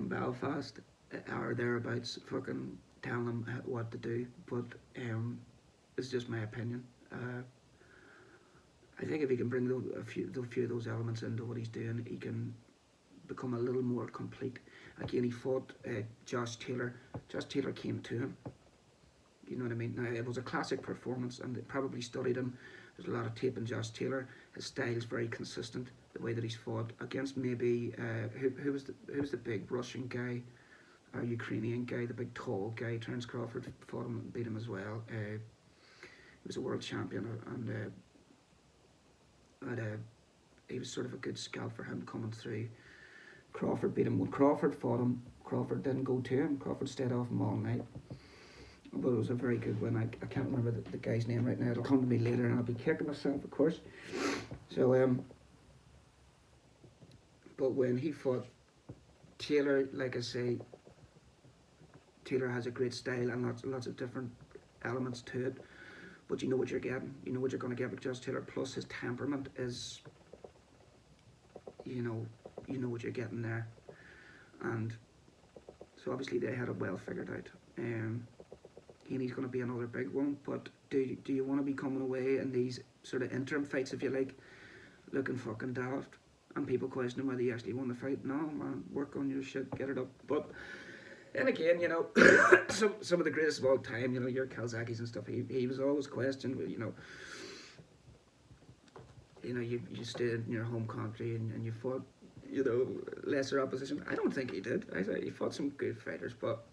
Belfast or thereabouts fucking telling him what to do. But it's just my opinion. I think if he can bring a few of those elements into what he's doing, he can become a little more complete. Again, he fought Josh Taylor. Josh Taylor came to him. You know what I mean? Now, it was a classic performance, and they probably studied him. There's a lot of tape in Josh Taylor. His style is very consistent. The way that he's fought against maybe who was the big Russian guy, or Ukrainian guy, the big tall guy. Terence Crawford fought him and beat him as well. He was a world champion, and he was sort of a good scalp for him coming through. Crawford beat him. When Crawford fought him, Crawford didn't go to him. Crawford stayed off him all night. But it was a very good win. I can't remember the guy's name right now. It'll come to me later, and I'll be kicking myself, of course. So, but when he fought Taylor, like I say, Taylor has a great style and lots of different elements to it. But you know what you're getting. You know what you're going to get with Josh Taylor. Plus his temperament is, you know what you're getting there. And so obviously they had it well figured out. Heaney's going to be another big one. But do you want to be coming away in these sort of interim fights, if you like, looking fucking daft? And people questioning whether you actually won the fight. No, man, work on your shit, get it up. But and again, some of the greatest of all time, your Kalzakis and stuff, he was always questioned. You stayed in your home country and you fought, lesser opposition. I don't think he did. I thought he fought some good fighters, but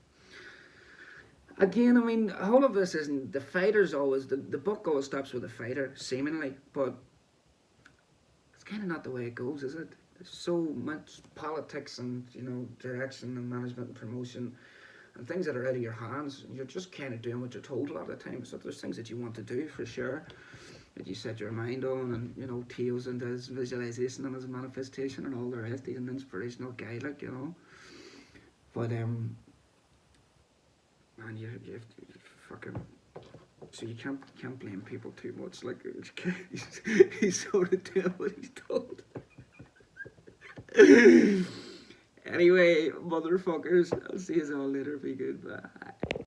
Again, I mean, all of this isn't the fighters always the book always stops with a fighter, seemingly, but it's kind of not the way it goes, is it? There's so much politics and direction and management and promotion and things that are out of your hands. You're just kind of doing what you're told a lot of the time. So there's things that you want to do for sure that you set your mind on, and Teo's into his visualization and his manifestation and all the rest. He's an inspirational guy, like But man, you have to fucking. So you can't blame people too much. Like he's sort of doing what he's told. Anyway, motherfuckers, I'll see you all later. Be good. Bye.